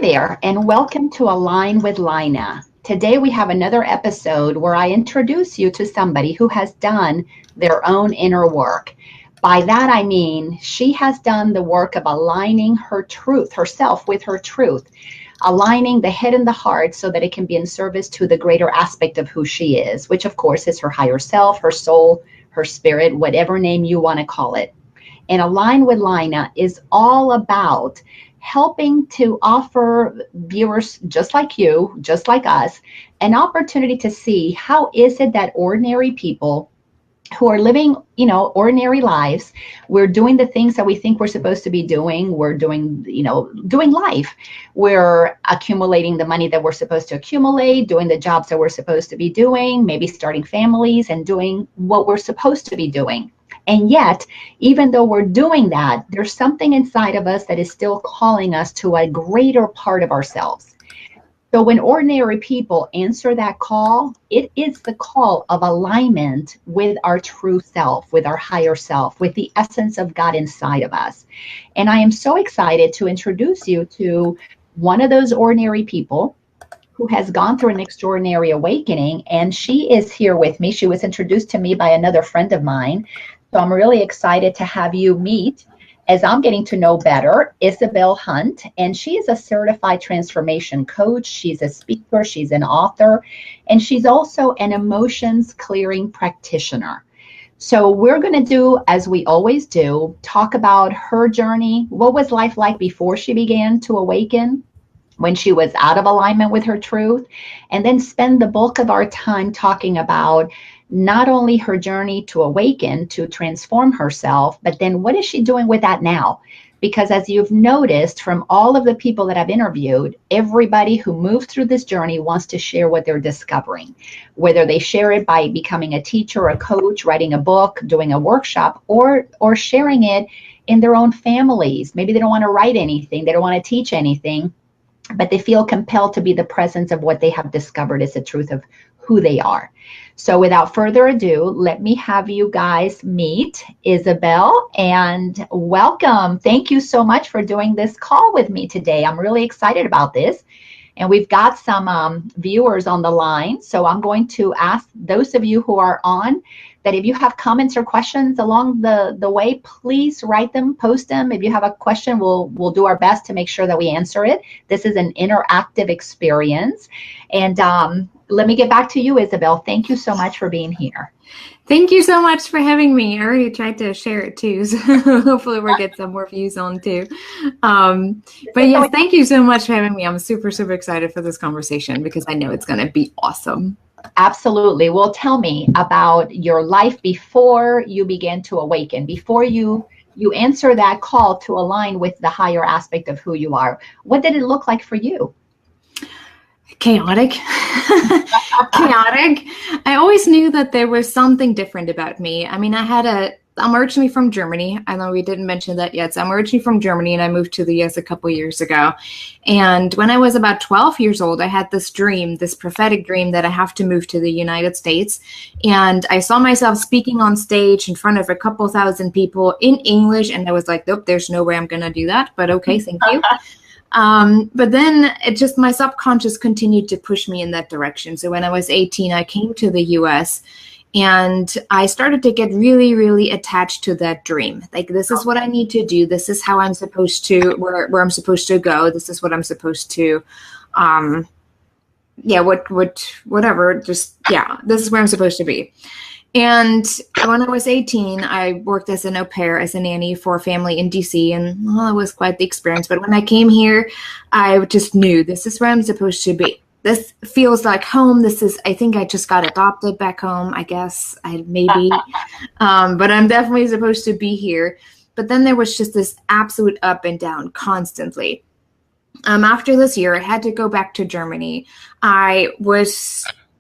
there, and welcome to Align with Laina. Today we have another episode where I introduce you to somebody who has done their own inner work. By that I mean she has done the work of aligning her truth, herself with her truth, aligning the head and the heart so that it can be in service to the greater aspect of who she is, which of course is her higher self, her soul, her spirit, whatever name you want to call it. And Align with Laina is all about helping to offer viewers just like you, just like us, an opportunity to see how is it that ordinary people who are living, ordinary lives, we're doing the things that we think we're supposed to be doing. We're doing life. We're accumulating the money that we're supposed to accumulate, doing the jobs that we're supposed to be doing, maybe starting families and doing what we're supposed to be doing. And yet, even though we're doing that, there's something inside of us that is still calling us to a greater part of ourselves. So when ordinary people answer that call, it is the call of alignment with our true self, with our higher self, with the essence of God inside of us. And I am so excited to introduce you to one of those ordinary people who has gone through an extraordinary awakening. And she is here with me. She was introduced to me by another friend of mine. So I'm really excited to have you meet, as I'm getting to know better, Isabel Hunt. And she is a certified transformation coach. She's a speaker. She's an author. And she's also an emotions clearing practitioner. So we're going to do, as we always do, talk about her journey. What was life like before she began to awaken, when she was out of alignment with her truth, and then spend the bulk of our time talking about not only her journey to awaken, to transform herself, but then what is she doing with that now? Because as you've noticed from all of the people that I've interviewed, everybody who moved through this journey wants to share what they're discovering, whether they share it by becoming a teacher, a coach, writing a book, doing a workshop, or sharing it in their own families. Maybe they don't want to write anything, they don't want to teach anything, but they feel compelled to be the presence of what they have discovered is the truth of who they are. So without further ado, let me have you guys meet Isabel, and welcome. Thank you so much for doing this call with me today. I'm really excited about this. And we've got some viewers on the line. So I'm going to ask those of you who are on that if you have comments or questions along the way, please write them, post them. If you have a question, we'll do our best to make sure that we answer it. This is an interactive experience. And let me get back to you, Isabel. Thank you so much for being here. Thank you so much for having me. I already tried to share it too, so hopefully we'll get some more views on too. But yes, thank you so much for having me. I'm super, super excited for this conversation because I know it's going to be awesome. Absolutely. Well, tell me about your life before you began to awaken, before you answer that call to align with the higher aspect of who you are. What did it look like for you? Chaotic. Chaotic. I always knew that there was something different about me. I mean, I'm originally from Germany. I know we didn't mention that yet. So I'm originally from Germany and I moved to the US a couple years ago. And when I was about 12 years old, I had this dream, this prophetic dream that I have to move to the United States. And I saw myself speaking on stage in front of a couple thousand people in English. And I was like, nope, there's no way I'm going to do that. But okay, thank you. But then my subconscious continued to push me in that direction. So when I was 18, I came to the US and I started to get really, really attached to that dream. Like, this is what I need to do. This is how I'm supposed to, where I'm supposed to go. This is what I'm supposed to, whatever. This is where I'm supposed to be. And when I was 18, I worked as an au pair, as a nanny for a family in DC, and it was quite the experience. But when I came here, I just knew this is where I'm supposed to be. This feels like home. I think I just got adopted back home, I guess, maybe. But I'm definitely supposed to be here. But then there was just this absolute up and constantly. After this year, I had to go back to Germany.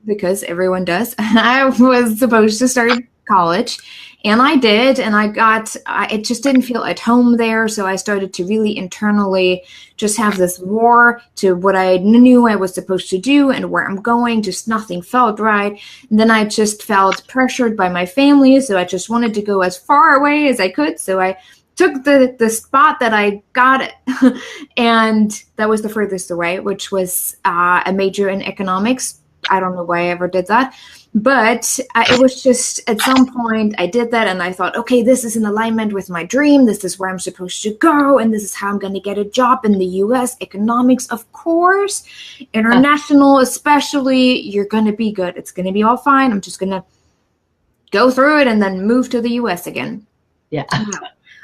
Because everyone does, I was supposed to start college. And I did, and it just didn't feel at home there. So I started to really internally just have this war to what I knew I was supposed to do and where I'm going. Just nothing felt right. And then I just felt pressured by my family. So I just wanted to go as far away as I could. So I took the spot that I got, and that was the furthest away, which was a major in economics. I don't know why I ever did that, but it was just at some point I did that, and I thought, okay, this is in alignment with my dream. This is where I'm supposed to go, and this is how I'm going to get a job in the U.S. Economics, of course, international, especially. You're going to be good. It's going to be all fine. I'm just going to go through it and then move to the U.S. again. Yeah.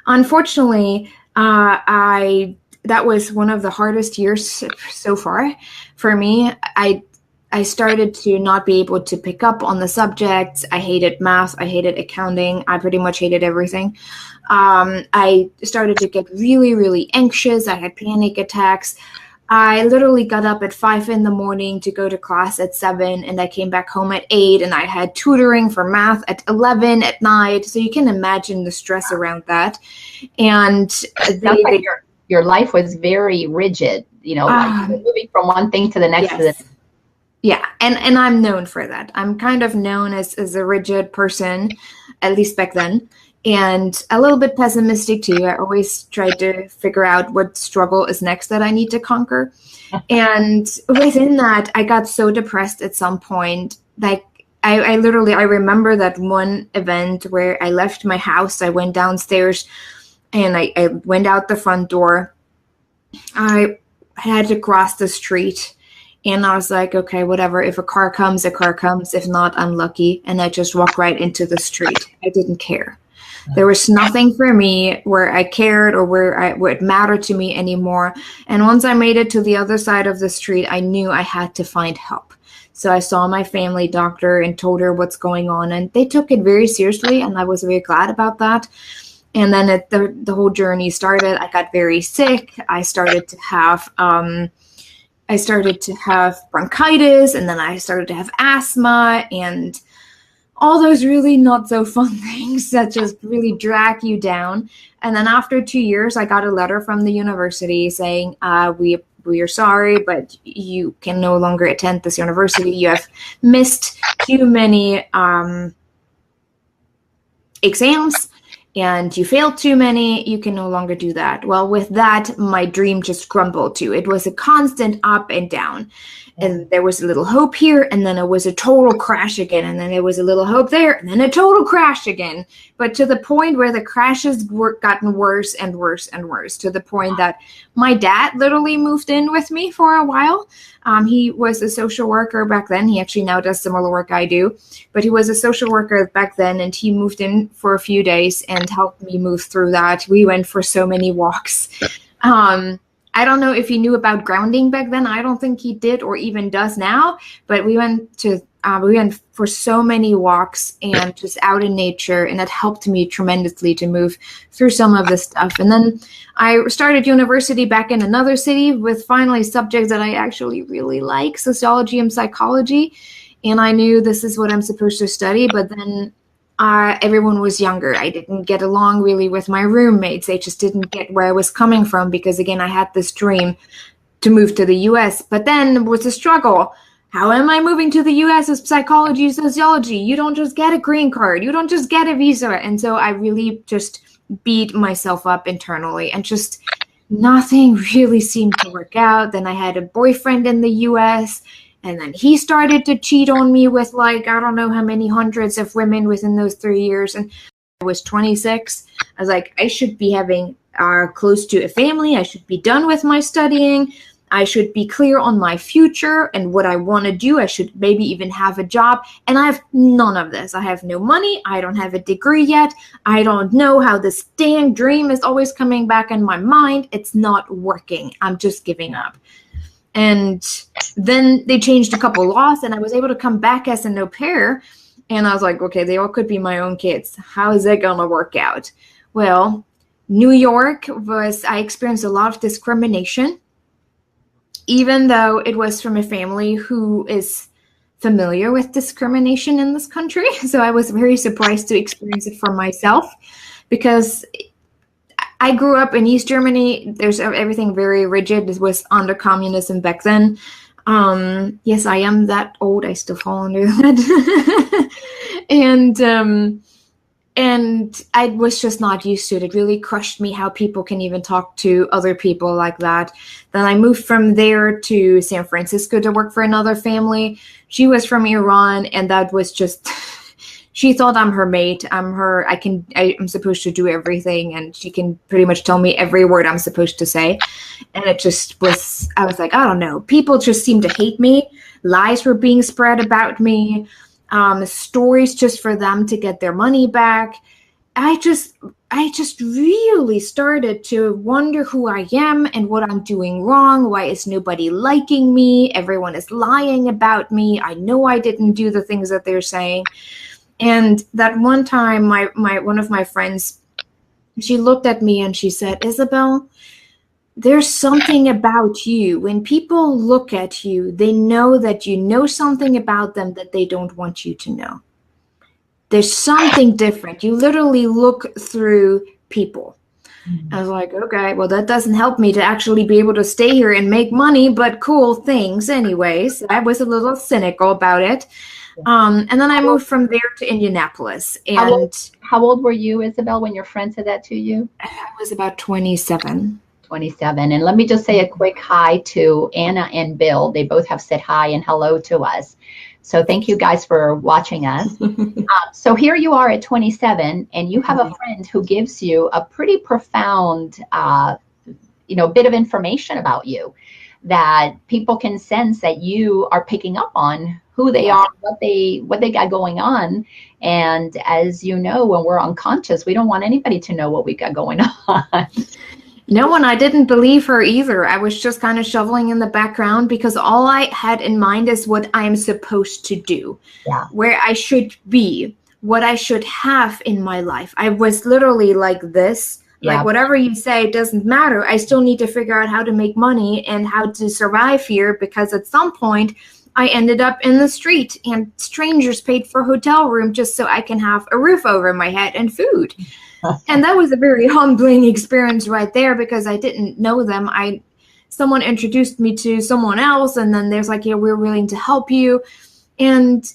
Unfortunately, that was one of the hardest years so far for me. I started to not be able to pick up on the subjects. I hated math. I hated accounting. I pretty much hated everything. I started to get really, really anxious. I had panic attacks. I literally got up at 5 a.m. to go to class at 7, and I came back home at 8, and I had tutoring for math at 11 at night. So you can imagine the stress around that. And your life was very rigid, like moving from one thing to the next. Yes. To the next. Yeah, and I'm known for that. I'm kind of known as a rigid person, at least back then, and a little bit pessimistic too. I always try to figure out what struggle is next that I need to conquer. And within that, I got so depressed at some point. Like I remember that one event where I left my house. I went downstairs and I went out the front door. I had to cross the street. And I was like, okay, whatever. If a car comes, a car comes. If not, I'm lucky. And I just walked right into the street. I didn't care. There was nothing for me where I cared or where it mattered to me anymore. And once I made it to the other side of the street, I knew I had to find help. So I saw my family doctor and told her what's going on. And they took it very seriously. And I was very glad about that. And then the whole journey started. I got very sick. I started to have bronchitis, and then I started to have asthma and all those really not so fun things that just really drag you down. And then after 2 years, I got a letter from the university saying, we are sorry, but you can no longer attend this university. You have missed too many exams, and you failed too many, you can no longer do that. Well, with that, my dream just crumbled too. It was a constant up and down. And there was a little hope here, and then it was a total crash again. And then there was a little hope there, and then a total crash again. But to the point where the crashes were gotten worse and worse and worse, to the point that my dad literally moved in with me for a while. He was a social worker back then. He actually now does similar work I do. But he was a social worker back then, and he moved in for a few days and helped me move through that. We went for so many walks. I don't know if he knew about grounding back then. I don't think he did or even does now. But we went for so many walks and just out in nature, and it helped me tremendously to move through some of this stuff. And then I started university back in another city with finally subjects that I actually really like, sociology and psychology. And I knew this is what I'm supposed to study, but then everyone was younger. I didn't get along really with my roommates. They just didn't get where I was coming from because, again, I had this dream to move to the U.S. But then it was a struggle. How am I moving to the U.S. with psychology and sociology? You don't just get a green card. You don't just get a visa. And so I really just beat myself up internally, and just nothing really seemed to work out. Then I had a boyfriend in the U.S., and then he started to cheat on me with, like, I don't know how many hundreds of women within those 3 years. And I was 26. I was like, I should be having close to a family. I should be done with my studying. I should be clear on my future and what I want to do. I should maybe even have a job. And I have none of this. I have no money. I don't have a degree yet. I don't know how this dang dream is always coming back in my mind. It's not working. I'm just giving up. And then they changed a couple laws, and I was able to come back as an au pair. And I was like, okay, they all could be my own kids. How is that going to work out? Well, New York I experienced a lot of discrimination, even though it was from a family who is familiar with discrimination in this country. So I was very surprised to experience it for myself, because I grew up in East Germany. There's everything very rigid. It was under communism back then. Yes, I am that old. I still fall under that. And And I was just not used to it. It really crushed me how people can even talk to other people like that. Then I moved from there to San Francisco to work for another family. She was from Iran, and that was just, she thought I'm her mate. I'm supposed to do everything, and she can pretty much tell me every word I'm supposed to say. And it just was, I was like, I don't know. People just seemed to hate me. Lies were being spread about me. Stories just for them to get their money back. I just really started to wonder who I am and what I'm doing wrong. Why is nobody liking me? Everyone is lying about me. I know I didn't do the things that they're saying. And that one time, one of my friends, she looked at me and she said, Isabel, there's something about you. When people look at you, they know that you know something about them that they don't want you to know. There's something different. You literally look through people. I was like, okay, well, that doesn't help me to actually be able to stay here and make money, but cool things anyways. I was a little cynical about it. And then I moved from there to Indianapolis. And how old were you, Isabel, when your friend said that to you? I was about 27. 27. And let me just say a quick hi to Anna and Bill. They both have said hi and hello to us. So thank you guys for watching us. So here you are at 27, and you have a friend who gives you a pretty profound, bit of information about you that people can sense that you are picking up on who they are, what they got going on. And as you know, when we're unconscious, we don't want anybody to know what we got going on. No, and I didn't believe her either. I was just kind of shoveling in the background because all I had in mind is what I'm supposed to do, where I should be, what I should have in my life. I was literally like this, like whatever you say doesn't matter. I still need to figure out how to make money and how to survive here, because at some point I ended up in the street and strangers paid for a hotel room just so I can have a roof over my head and food. And that was a very humbling experience right there, because I didn't know them. Someone introduced me to someone else, and then there's like, yeah, we're willing to help you. And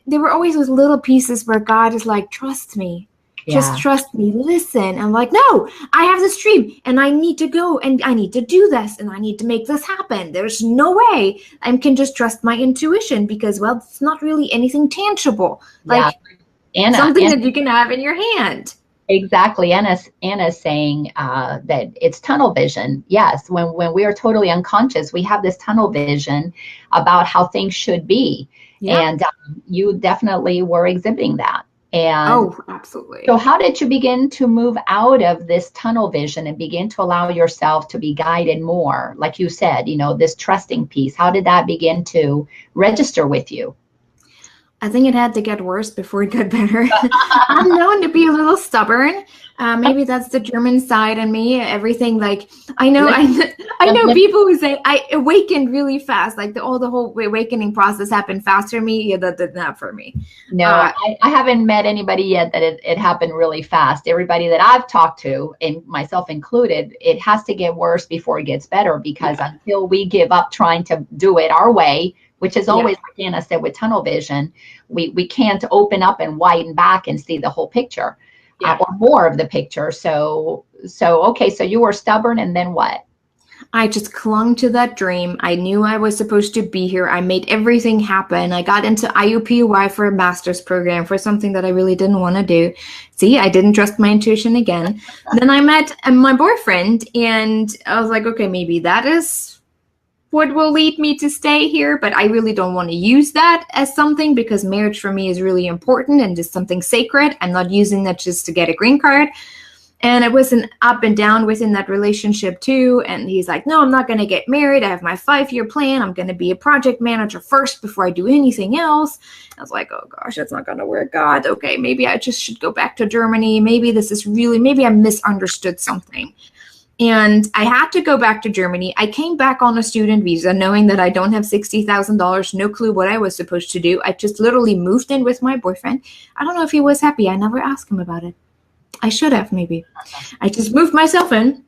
there were always those little pieces where God is like, trust me, just trust me, listen. I'm like, no, I have this dream and I need to go and I need to do this and I need to make this happen. There's no way I can just trust my intuition, because, well, it's not really anything tangible. Like Anna, something that you can have in your hand. Exactly. Anna's saying that it's tunnel vision. Yes, when we are totally unconscious, we have this tunnel vision about how things should be. And you definitely were exhibiting that. And absolutely. So how did you begin to move out of this tunnel vision and begin to allow yourself to be guided more? Like you said, this trusting piece, how did that begin to register with you? I think it had to get worse before it got better. I'm known to be a little stubborn. Maybe that's the German side in me. Everything, like, I know people who say I awakened really fast. Like the whole awakening process happened faster for me. Yeah, that did not for me. No, I haven't met anybody yet that it happened really fast. Everybody that I've talked to, and myself included, it has to get worse before it gets better, because until we give up trying to do it our way, which is always, like Anna said, with tunnel vision, we can't open up and widen back and see the whole picture or more of the picture. So you were stubborn, and then what? I just clung to that dream. I knew I was supposed to be here. I made everything happen. I got into IUPUI for a master's program for something that I really didn't want to do. See, I didn't trust my intuition again. Then I met my boyfriend, and I was like, okay, maybe that is what will lead me to stay here, but I really don't want to use that as something, because marriage for me is really important and just something sacred. I'm not using that just to get a green card. And it was an up and down within that relationship too. And he's like, no, I'm not going to get married. I have my 5-year plan. I'm going to be a project manager first before I do anything else. I was like, oh gosh, that's not going to work. God, okay, maybe I just should go back to Germany. Maybe maybe I misunderstood something. And I had to go back to Germany. I came back on a student visa, knowing that I don't have $60,000, no clue what I was supposed to do. I just literally moved in with my boyfriend. I don't know if he was happy. I never asked him about it. I should have, maybe. I just moved myself in,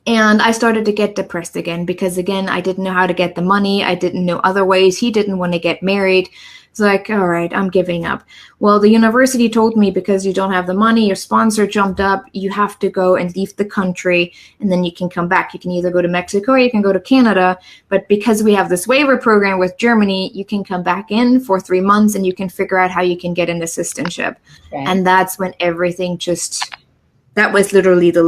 and I started to get depressed again, because, again, I didn't know how to get the money. I didn't know other ways. He didn't want to get married. It's like, all right, I'm giving up. Well, the university told me because you don't have the money, your sponsor jumped up, you have to go and leave the country, and then you can come back. You can either go to Mexico or you can go to Canada. But because we have this waiver program with Germany, you can come back in for 3 months and you can figure out how you can get an assistantship. Okay. And that's when everything that was literally the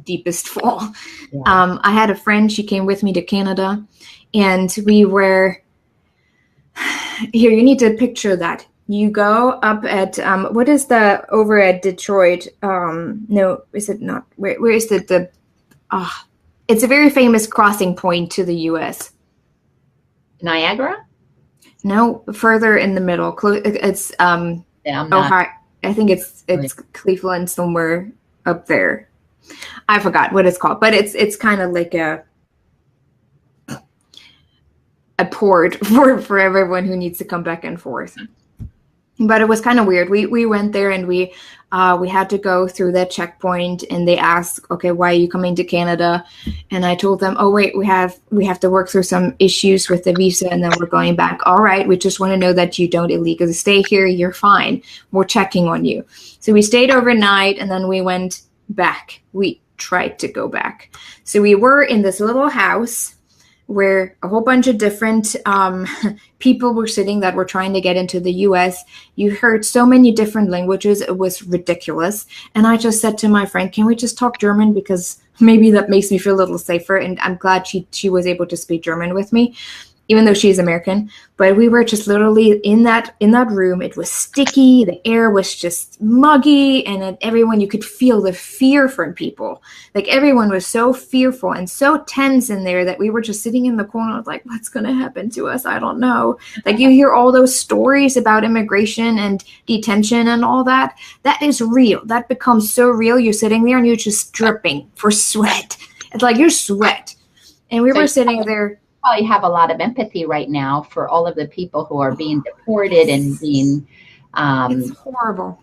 deepest fall. Yeah. I had a friend, she came with me to Canada, and we were, here, you need to picture that. You go up at, what is over at Detroit? No, is it not? Where is it? It's a very famous crossing point to the U.S. Niagara? No, further in the middle. It's Ohio. I think it's Cleveland, somewhere up there. I forgot what it's called, but it's kind of like a port for everyone who needs to come back and forth. But it was kind of weird. We went there and we had to go through that checkpoint, and they asked, okay, why are you coming to Canada? And I told them, oh wait, we have to work through some issues with the visa, and then we're going back. All right, we just want to know that you don't illegally stay here. You're fine. We're checking on you. So we stayed overnight, and then we went back. We tried to go back. So we were in this little house where a whole bunch of different people were sitting that were trying to get into the US. You heard so many different languages. It was ridiculous. And I just said to my friend, can we just talk German? Because maybe that makes me feel a little safer. And I'm glad she was able to speak German with me, even though she's American. But we were just literally in that room. It was sticky. The air was just muggy. And everyone, you could feel the fear from people. Like everyone was so fearful and so tense in there that we were just sitting in the corner like, what's going to happen to us? I don't know. Like you hear all those stories about immigration and detention and all that. That is real. That becomes so real. You're sitting there and you're just dripping for sweat. It's like you're sweat. And we were sitting there. Probably have a lot of empathy right now for all of the people who are being deported and being it's horrible.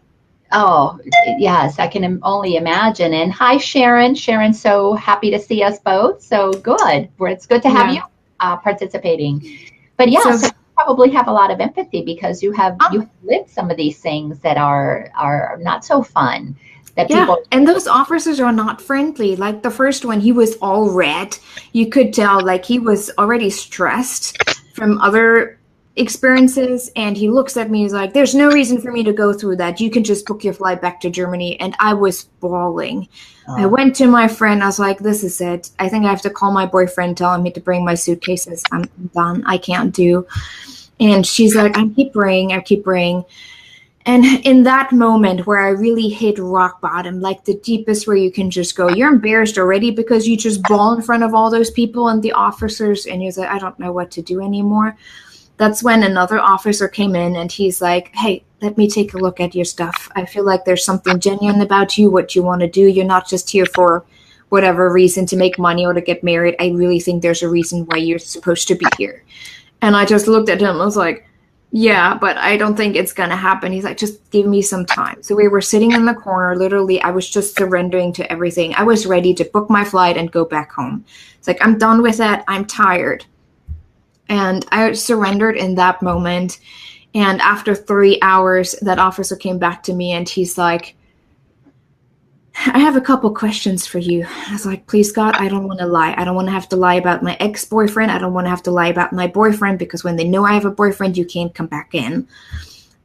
Oh yes, I can only imagine. And hi Sharon. So happy to see us both. So good. It's good to have you participating. But yeah, so you probably have a lot of empathy because you have lived some of these things that are not so fun. And those officers are not friendly. Like the first one, he was all red. You could tell like he was already stressed from other experiences. And he looks at me, he's like, there's no reason for me to go through that. You can just book your flight back to Germany. And I was bawling. I went to my friend. I was like, this is it. I think I have to call my boyfriend, telling me to bring my suitcases. I'm done. I can't do. And she's like, I keep praying. And in that moment where I really hit rock bottom, like the deepest where you can just go, you're embarrassed already because you just bawl in front of all those people and the officers, and you're like, I don't know what to do anymore. That's when another officer came in and he's like, hey, let me take a look at your stuff. I feel like there's something genuine about you, what you want to do. You're not just here for whatever reason to make money or to get married. I really think there's a reason why you're supposed to be here. And I just looked at him. I was like, yeah, but I don't think it's going to happen. He's like, just give me some time. So we were sitting in the corner. Literally, I was just surrendering to everything. I was ready to book my flight and go back home. It's like, I'm done with that. I'm tired. And I surrendered in that moment. And after 3 hours, that officer came back to me and he's like, I have a couple questions for you. I was like, please, God, I don't want to lie. I don't want to have to lie about my ex-boyfriend. I don't want to have to lie about my boyfriend because when they know I have a boyfriend, you can't come back in.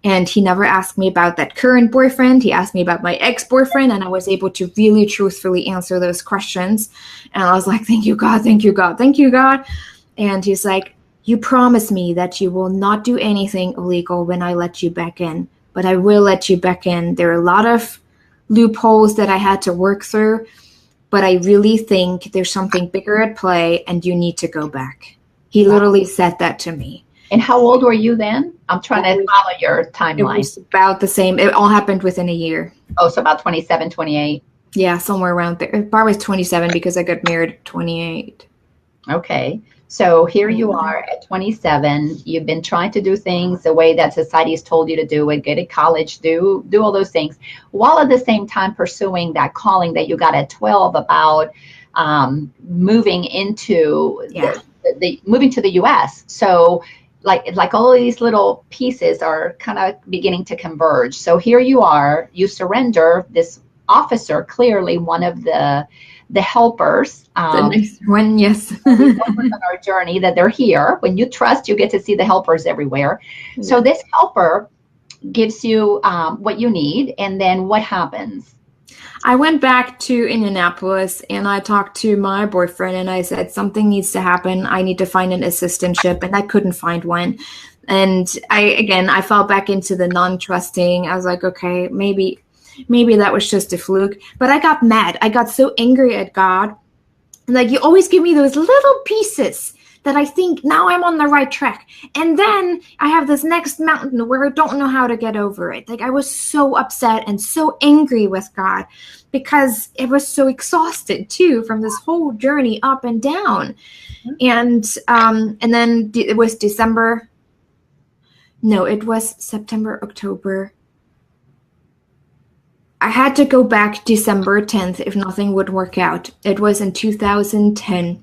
And he never asked me about that current boyfriend. He asked me about my ex-boyfriend, and I was able to really truthfully answer those questions. And I was like, thank you, God, thank you, God, thank you, God. And he's like, you promise me that you will not do anything illegal when I let you back in, but I will let you back in. There are a lot of loopholes that I had to work through, but I really think there's something bigger at play and you need to go back. He literally said that to me. And how old were you then? I'm trying to follow your timeline. It was about the same. It all happened within a year. Oh, so about 27, 28. Yeah, somewhere around there. Probably 27 because I got married at 28. Okay. So here you are at 27. You've been trying to do things the way that society has told you to do it, get to college, do all those things, while at the same time pursuing that calling that you got at 12 about moving into moving to the U.S. So like all of these little pieces are kind of beginning to converge. So here you are, you surrender this officer, clearly one of the helpers. The next one, yes. These helpers on our journey, that they're here. When you trust, you get to see the helpers everywhere. Yeah. So this helper gives you what you need, and then what happens? I went back to Indianapolis and I talked to my boyfriend and I said, something needs to happen. I need to find an assistantship, and I couldn't find one. And I fell back into the non-trusting. I was like, okay, maybe that was just a fluke. But I got mad. I got so angry at God. Like, you always give me those little pieces that I think now I'm on the right track. And then I have this next mountain where I don't know how to get over it. Like, I was so upset and so angry with God because I was so exhausted too from this whole journey up and down. And then it was December. No, it was September, October. I had to go back December 10th if nothing would work out. It was in 2010.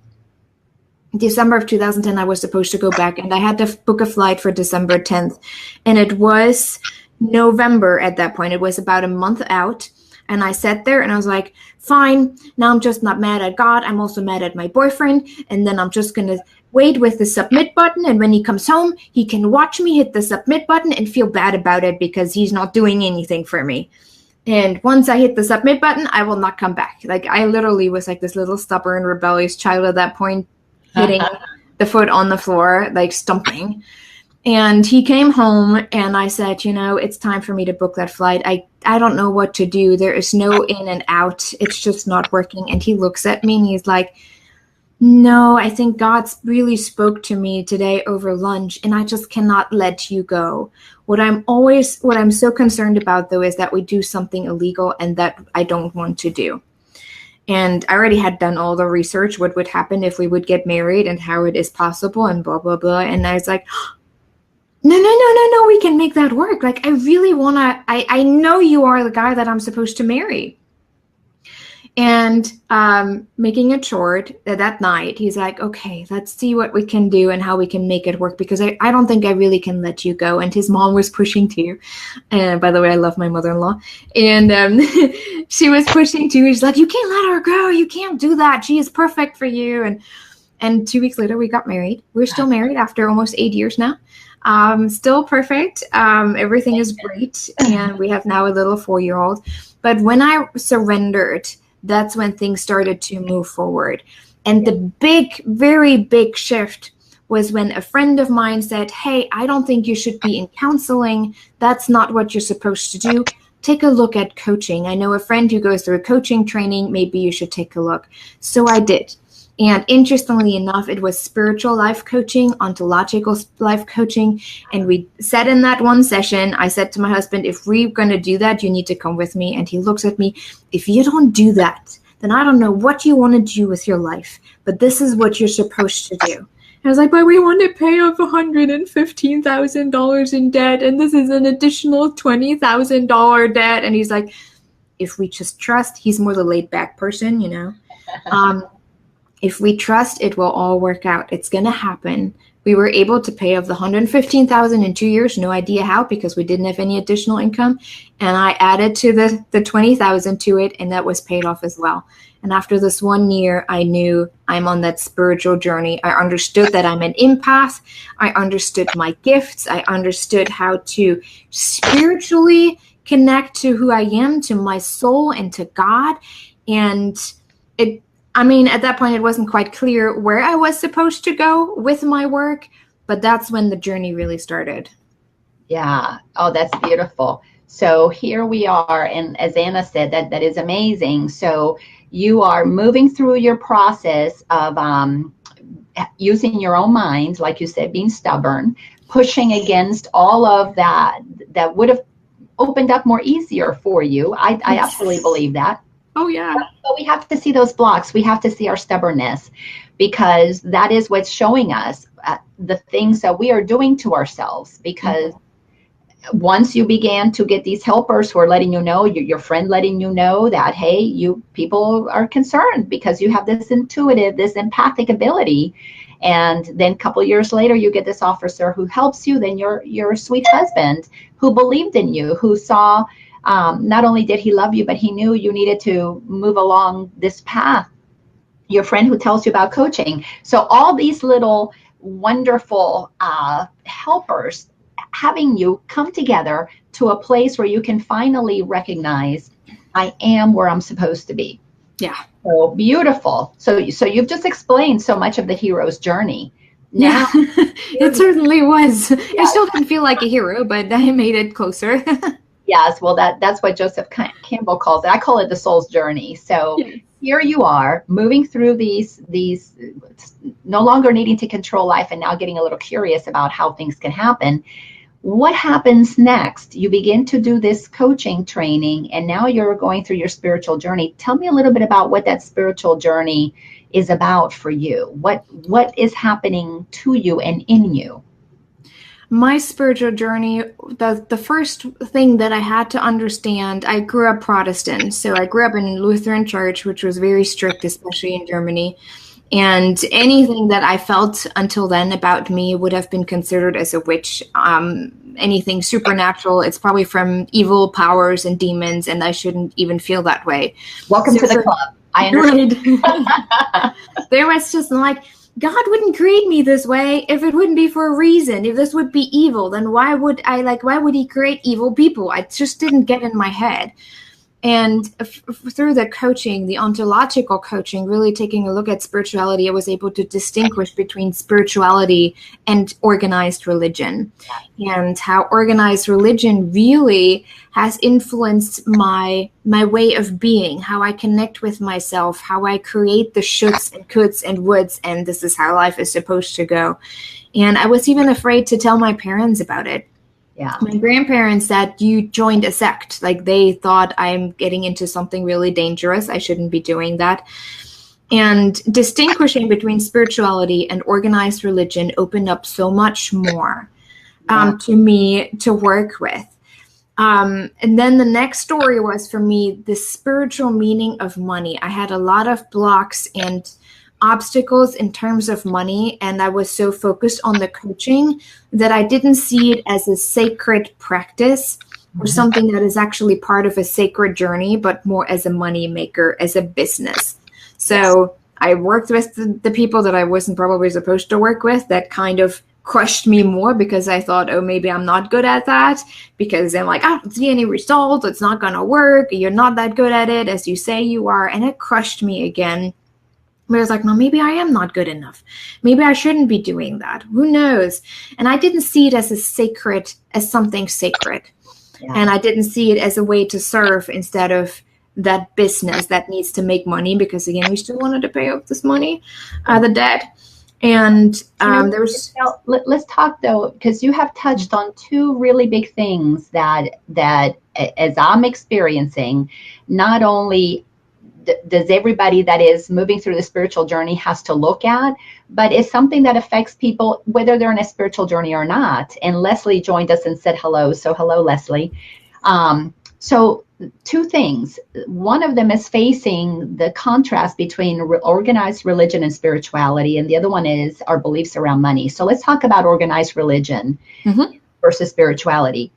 December of 2010, I was supposed to go back, and I had to book a flight for December 10th. And it was November at that point. It was about a month out. And I sat there and I was like, fine, now I'm just not mad at God. I'm also mad at my boyfriend. And then I'm just going to wait with the submit button. And when he comes home, he can watch me hit the submit button and feel bad about it because he's not doing anything for me. And once I hit the submit button, I will not come back. Like, I literally was like this little stubborn, rebellious child at that point, hitting the foot on the floor, like stumping. And he came home and I said, it's time for me to book that flight. I don't know what to do. There is no in and out. It's just not working. And he looks at me and he's like, no, I think God's really spoke to me today over lunch and I just cannot let you go. What I'm so concerned about though is that we do something illegal, and that I don't want to do. And I already had done all the research, what would happen if we would get married and how it is possible and blah, blah, blah. And I was like, no, we can make that work. Like, I really want to, I know you are the guy that I'm supposed to marry. And making it short, that night, he's like, okay, let's see what we can do and how we can make it work, because I don't think I really can let you go. And his mom was pushing too. And by the way, I love my mother-in-law. And she was pushing too. She's like, you can't let her go. You can't do that. She is perfect for you. And 2 weeks later, we got married. We're still married after almost 8 years now. Still perfect. Everything is great. And we have now a little 4-year-old. But when I surrendered, that's when things started to move forward. And the big, very big shift was when a friend of mine said, hey, I don't think you should be in counseling. That's not what you're supposed to do. Take a look at coaching. I know a friend who goes through a coaching training. Maybe you should take a look. So I did. And interestingly enough, it was spiritual life coaching, ontological life coaching. And we said in that one session, I said to my husband, if we're going to do that, you need to come with me. And he looks at me, if you don't do that, then I don't know what you want to do with your life. But this is what you're supposed to do. I was like, but we want to pay off $115,000 in debt. And this is an additional $20,000 debt. And he's like, if we just trust, he's more the laid back person, If we trust, it will all work out. It's going to happen. We were able to pay off the $115,000 in 2 years. No idea how, because we didn't have any additional income. And I added to the $20,000 to it, and that was paid off as well. And after this 1 year, I knew I'm on that spiritual journey. I understood that I'm an empath. I understood my gifts. I understood how to spiritually connect to who I am, to my soul, and to God. And at that point, it wasn't quite clear where I was supposed to go with my work, but that's when the journey really started. Yeah. Oh, that's beautiful. So here we are. And as Anna said, that is amazing. So you are moving through your process of using your own mind, like you said, being stubborn, pushing against all of that would have opened up more easier for you. I absolutely believe that. Oh, yeah. But we have to see those blocks. We have to see our stubbornness, because that is what's showing us the things that we are doing to ourselves. Because once you began to get these helpers who are letting you know, your friend letting you know that, hey, people are concerned because you have this intuitive, this empathic ability. And then a couple years later, you get this officer who helps you. Then your sweet husband who believed in you, who saw, not only did he love you, but he knew you needed to move along this path. Your friend who tells you about coaching. So all these little wonderful helpers having you come together to a place where you can finally recognize, I am where I'm supposed to be. Yeah. So beautiful. So you've just explained so much of the hero's journey. Now, it certainly was. I still didn't feel like a hero, but I made it closer. Yes, well, that's what Joseph Campbell calls it. I call it the soul's journey. So here you are moving through these no longer needing to control life and now getting a little curious about how things can happen. What happens next? You begin to do this coaching training, and now you're going through your spiritual journey. Tell me a little bit about what that spiritual journey is about for you. What is happening to you and in you? My spiritual journey, the first thing that I had to understand, I grew up Protestant. So I grew up in Lutheran church, which was very strict, especially in Germany. And anything that I felt until then about me would have been considered as a witch. Anything supernatural, it's probably from evil powers and demons, and I shouldn't even feel that way. Welcome to the club. I understand. Right. There was just like, God wouldn't create me this way if it wouldn't be for a reason. If this would be evil, then why would he create evil people? I just didn't get in my head. And through the coaching, the ontological coaching, really taking a look at spirituality, I was able to distinguish between spirituality and organized religion, and how organized religion really has influenced my way of being, how I connect with myself, how I create the shoulds and coulds and woulds, and this is how life is supposed to go. And I was even afraid to tell my parents about it. Yeah. My grandparents said, you joined a sect. Like, they thought I'm getting into something really dangerous. I shouldn't be doing that. And distinguishing between spirituality and organized religion opened up so much more to me to work with. And then the next story was, for me, the spiritual meaning of money. I had a lot of blocks and obstacles in terms of money, and I was so focused on the coaching that I didn't see it as a sacred practice or something that is actually part of a sacred journey, but more as a money maker, as a business. So I worked with the people that I wasn't probably supposed to work with, that kind of crushed me more, because I thought, oh, maybe I'm not good at that, because I'm like, I don't see any results, it's not gonna work, you're not that good at it as you say you are. And it crushed me again. But I was like, no, maybe I am not good enough. Maybe I shouldn't be doing that. Who knows? And I didn't see it as something sacred. Yeah. And I didn't see it as a way to serve instead of that business that needs to make money, because again, we still wanted to pay off this money, the debt. And let's talk though, because you have touched on two really big things that as I'm experiencing, not only does everybody that is moving through the spiritual journey has to look at, but it's something that affects people whether they're in a spiritual journey or not. And Leslie joined us and said hello. So hello, Leslie. So two things. One of them is facing the contrast between organized religion and spirituality, and the other one is our beliefs around money. So let's talk about organized religion versus spirituality.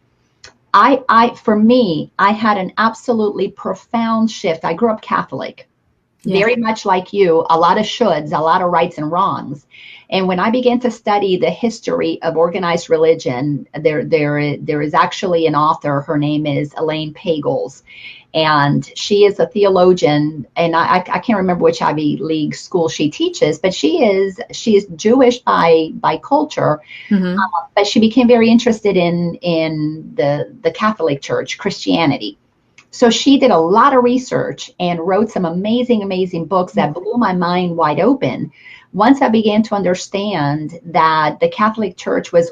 For me, I had an absolutely profound shift. I grew up Catholic, very much like you, a lot of shoulds, a lot of rights and wrongs. And when I began to study the history of organized religion, there is actually an author. Her name is Elaine Pagels, and she is a theologian. And I can't remember which Ivy League school she teaches, but she is Jewish by culture. But she became very interested in the Catholic Church, Christianity. So she did a lot of research and wrote some amazing books that blew my mind wide open. Once I began to understand that the Catholic Church was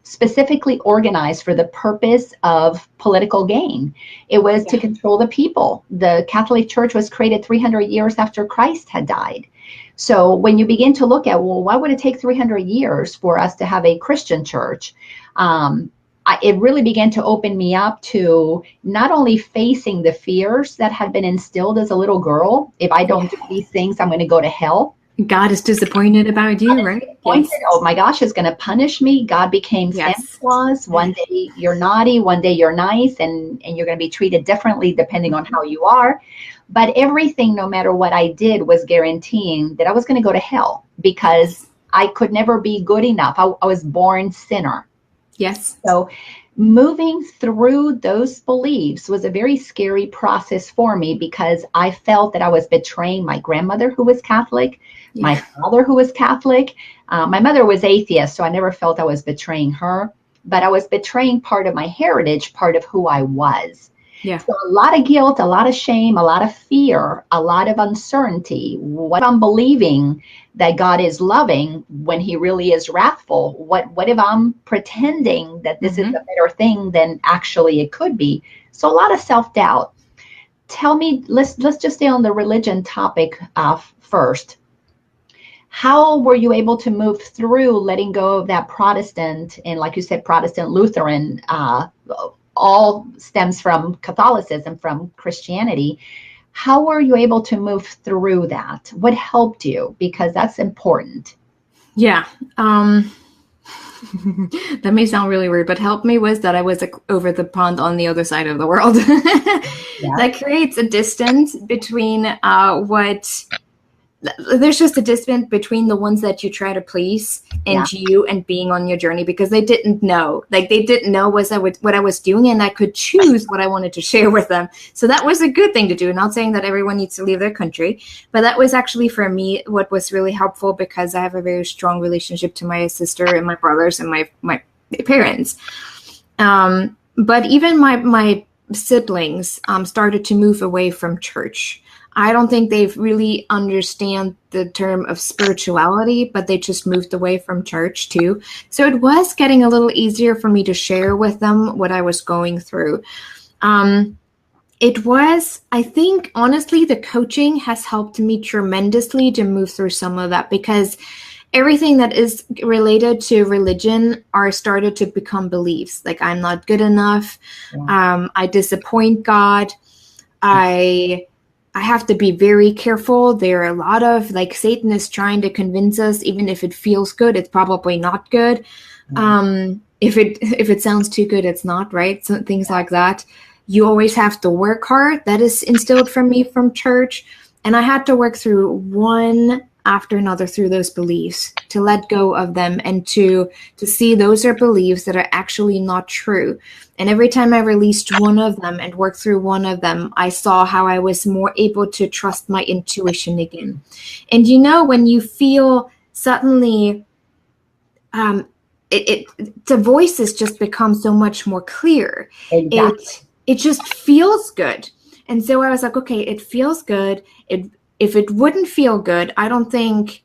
specifically organized for the purpose of political gain. It was to control the people. The Catholic Church was created 300 years after Christ had died. So when you begin to look at, well, why would it take 300 years for us to have a Christian church? It really began to open me up to not only facing the fears that had been instilled as a little girl. If I don't do these things, I'm going to go to hell. God is disappointed about you, right? Pointed, Yes. oh my gosh, is going to punish me. God became Santa Yes. Claus. One day you're naughty, one day you're nice, and you're going to be treated differently depending on how you are. But everything, no matter what I did, was guaranteeing that I was going to go to hell because Yes. I could never be good enough. I was born sinner. Yes. So moving through those beliefs was a very scary process for me because I felt that I was betraying my grandmother, who was Catholic, my Yeah. father, who was Catholic. My mother was atheist, so I never felt I was betraying her, but I was betraying part of my heritage, part of who I was. Yeah. So a lot of guilt, a lot of shame, a lot of fear, a lot of uncertainty. What if I'm believing that God is loving when he really is wrathful? What if I'm pretending that this is a better thing than actually it could be? So a lot of self-doubt. Tell me, let's just stay on the religion topic first. How were you able to move through letting go of that Protestant and, like you said, Protestant Lutheran, all stems from Catholicism, from Christianity? How were you able to move through that? What helped you? Because that's important. Yeah. That may sound really weird, but helped me was that I was over the pond on the other side of the world. Yeah, That creates a distance between what there's just a distance between the ones that you try to please yeah, and you and being on your journey, because they didn't know, what I was doing, and I could choose what I wanted to share with them. So that was a good thing to do. Not saying that everyone needs to leave their country, but that was actually for me what was really helpful, because I have a very strong relationship to my sister and my brothers and my parents. But even my siblings started to move away from church. I don't think they've really understand the term of spirituality, but they just moved away from church too. So it was getting a little easier for me to share with them what I was going through. It was, I think, honestly, the coaching has helped me tremendously to move through some of that, because everything that is related to religion are started to become beliefs. Like, I'm not good enough. yeah, I disappoint God. I have to be very careful. There are a lot of, like, Satan is trying to convince us, even if it feels good, it's probably not good. If it sounds too good, it's not, right? So things like that. You always have to work hard. That is instilled from me from church. And I had to work through one after another through those beliefs, to let go of them, and to see those are beliefs that are actually not true. And every time I released one of them and worked through one of them, I saw how I was more able to trust my intuition again. And when you feel suddenly the voices just become so much more clear. exactly. It just feels good. And so I was like, okay, it feels good. If it wouldn't feel good, I don't think,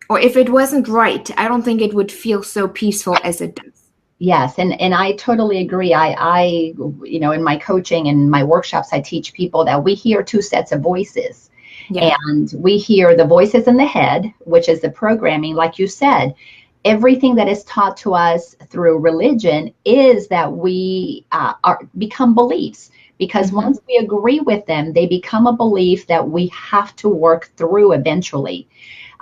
or if it wasn't right, I don't think it would feel so peaceful as it does. Yes, and I totally agree. In my coaching and my workshops, I teach people that we hear two sets of voices. Yeah. And we hear the voices in the head, which is the programming, like you said. Everything that is taught to us through religion is that we become beliefs, because once we agree with them, they become a belief that we have to work through eventually.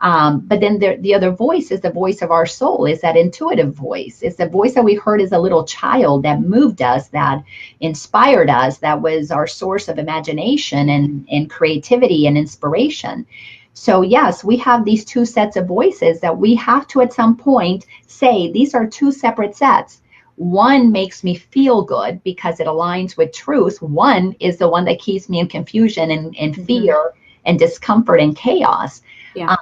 But then the other voice is the voice of our soul, is that intuitive voice. It's the voice that we heard as a little child, that moved us, that inspired us, that was our source of imagination and creativity and inspiration. So yes, we have these two sets of voices that we have to at some point say, these are two separate sets. One makes me feel good because it aligns with truth. One is the one that keeps me in confusion and fear and discomfort and chaos. Yeah.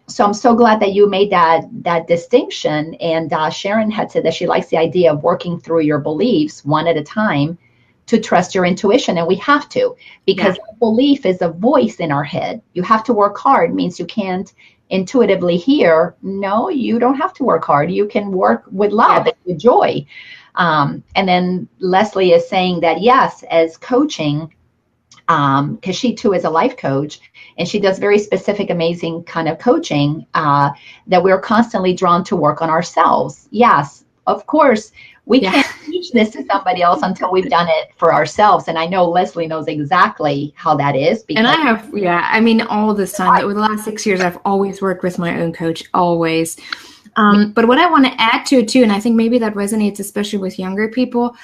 So I'm so glad that you made that distinction. And Sharon had said that she likes the idea of working through your beliefs one at a time to trust your intuition. And we have to, because belief is a voice in our head. You have to work hard means you can't intuitively hear. No, you don't have to work hard. You can work with love and with joy. And then Leslie is saying that, yes, as coaching, because she too is a life coach, and she does very specific, amazing kind of coaching, that we're constantly drawn to work on ourselves. Yes, of course, we Yeah. can't teach this to somebody else until we've done it for ourselves. And I know Leslie knows exactly how that is And I because have, yeah, I mean, all this time, over the last 6 years, I've always worked with my own coach, always. But what I want to add to it too, and I think maybe that resonates especially with younger people,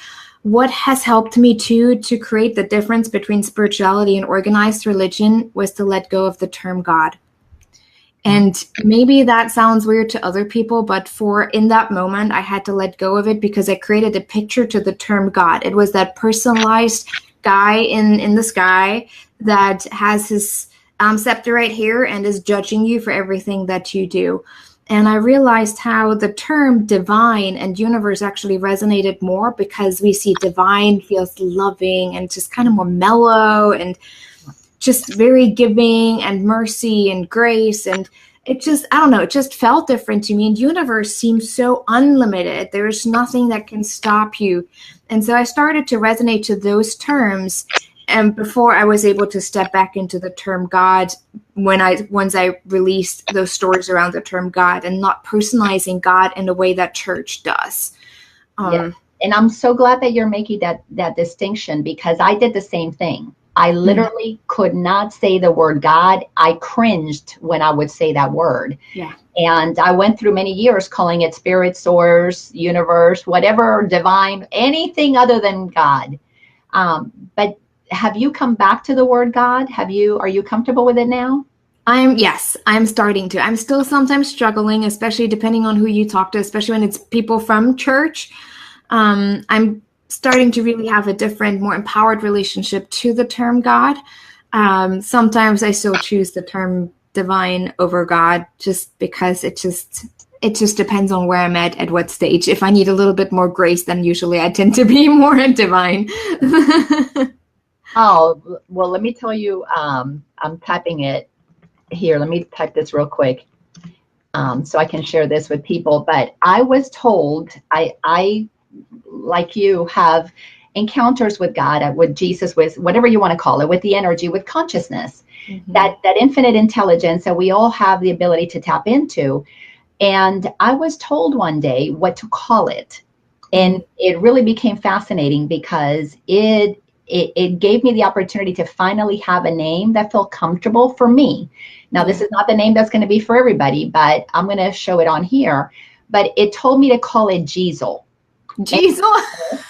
what has helped me too to create the difference between spirituality and organized religion was to let go of the term God. And maybe that sounds weird to other people, but in that moment, I had to let go of it because I created a picture to the term God. It was that personalized guy in the sky that has his scepter right here and is judging you for everything that you do. And I realized how the term divine and universe actually resonated more because we see divine feels loving and just kind of more mellow and just very giving and mercy and grace. And it just, I don't know, it just felt different to me. And universe seems so unlimited. There's nothing that can stop you. And so I started to resonate to those terms. And before I was able to step back into the term God, once I released those stories around the term God and not personalizing God in the way that church does. Yeah. And I'm so glad that you're making that distinction because I did the same thing. I literally could not say the word God. I cringed when I would say that word. Yeah. And I went through many years calling it spirit, source, universe, whatever, divine, anything other than God. But have you come back to the word God? Are you comfortable with it now? Yes, I'm starting to. I'm still sometimes struggling, especially depending on who you talk to, especially when it's people from church. I'm starting to really have a different, more empowered relationship to the term God. Sometimes I still choose the term divine over God just because it just depends on where I'm at what stage. If I need a little bit more grace, then usually I tend to be more divine. Oh, well, let me tell you, I'm typing it here. Let me type this real quick so I can share this with people. But I was told, I like you, have encounters with God, with Jesus, with whatever you want to call it, with the energy, with consciousness, that infinite intelligence that we all have the ability to tap into. And I was told one day what to call it. And it really became fascinating because it gave me the opportunity to finally have a name that felt comfortable for me. Now, this is not the name that's going to be for everybody, but I'm going to show it on here. But it told me to call it Jiesel. Jiesel?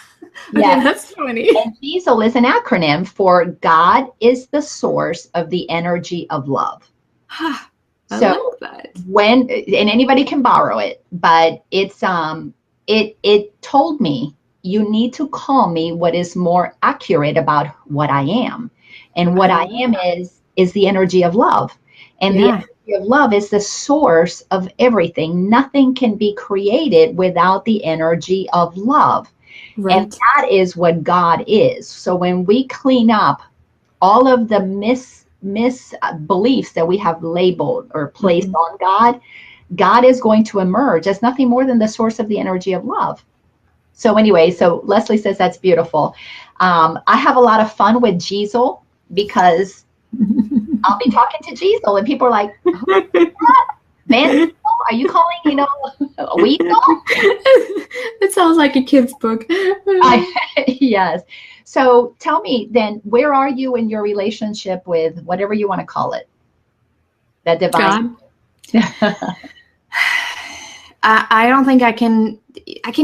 Yeah, that's funny. And Jiesel is an acronym for God is the source of the energy of love. I So love that. and anybody can borrow it, but it's it told me you need to call me what is more accurate about what I am. And what I am is the energy of love. And the energy of love is the source of everything. Nothing can be created without the energy of love. Right. And that is what God is. So when we clean up all of the misbeliefs that we have labeled or placed on God, God is going to emerge as nothing more than the source of the energy of love. So anyway, so Leslie says that's beautiful. I have a lot of fun with Jiesel because I'll be talking to Jiesel and people are like, who's that? Man, are you calling, a weasel? It sounds like a kid's book. Yes. So tell me then, where are you in your relationship with whatever you want to call it? That divine. I don't think I can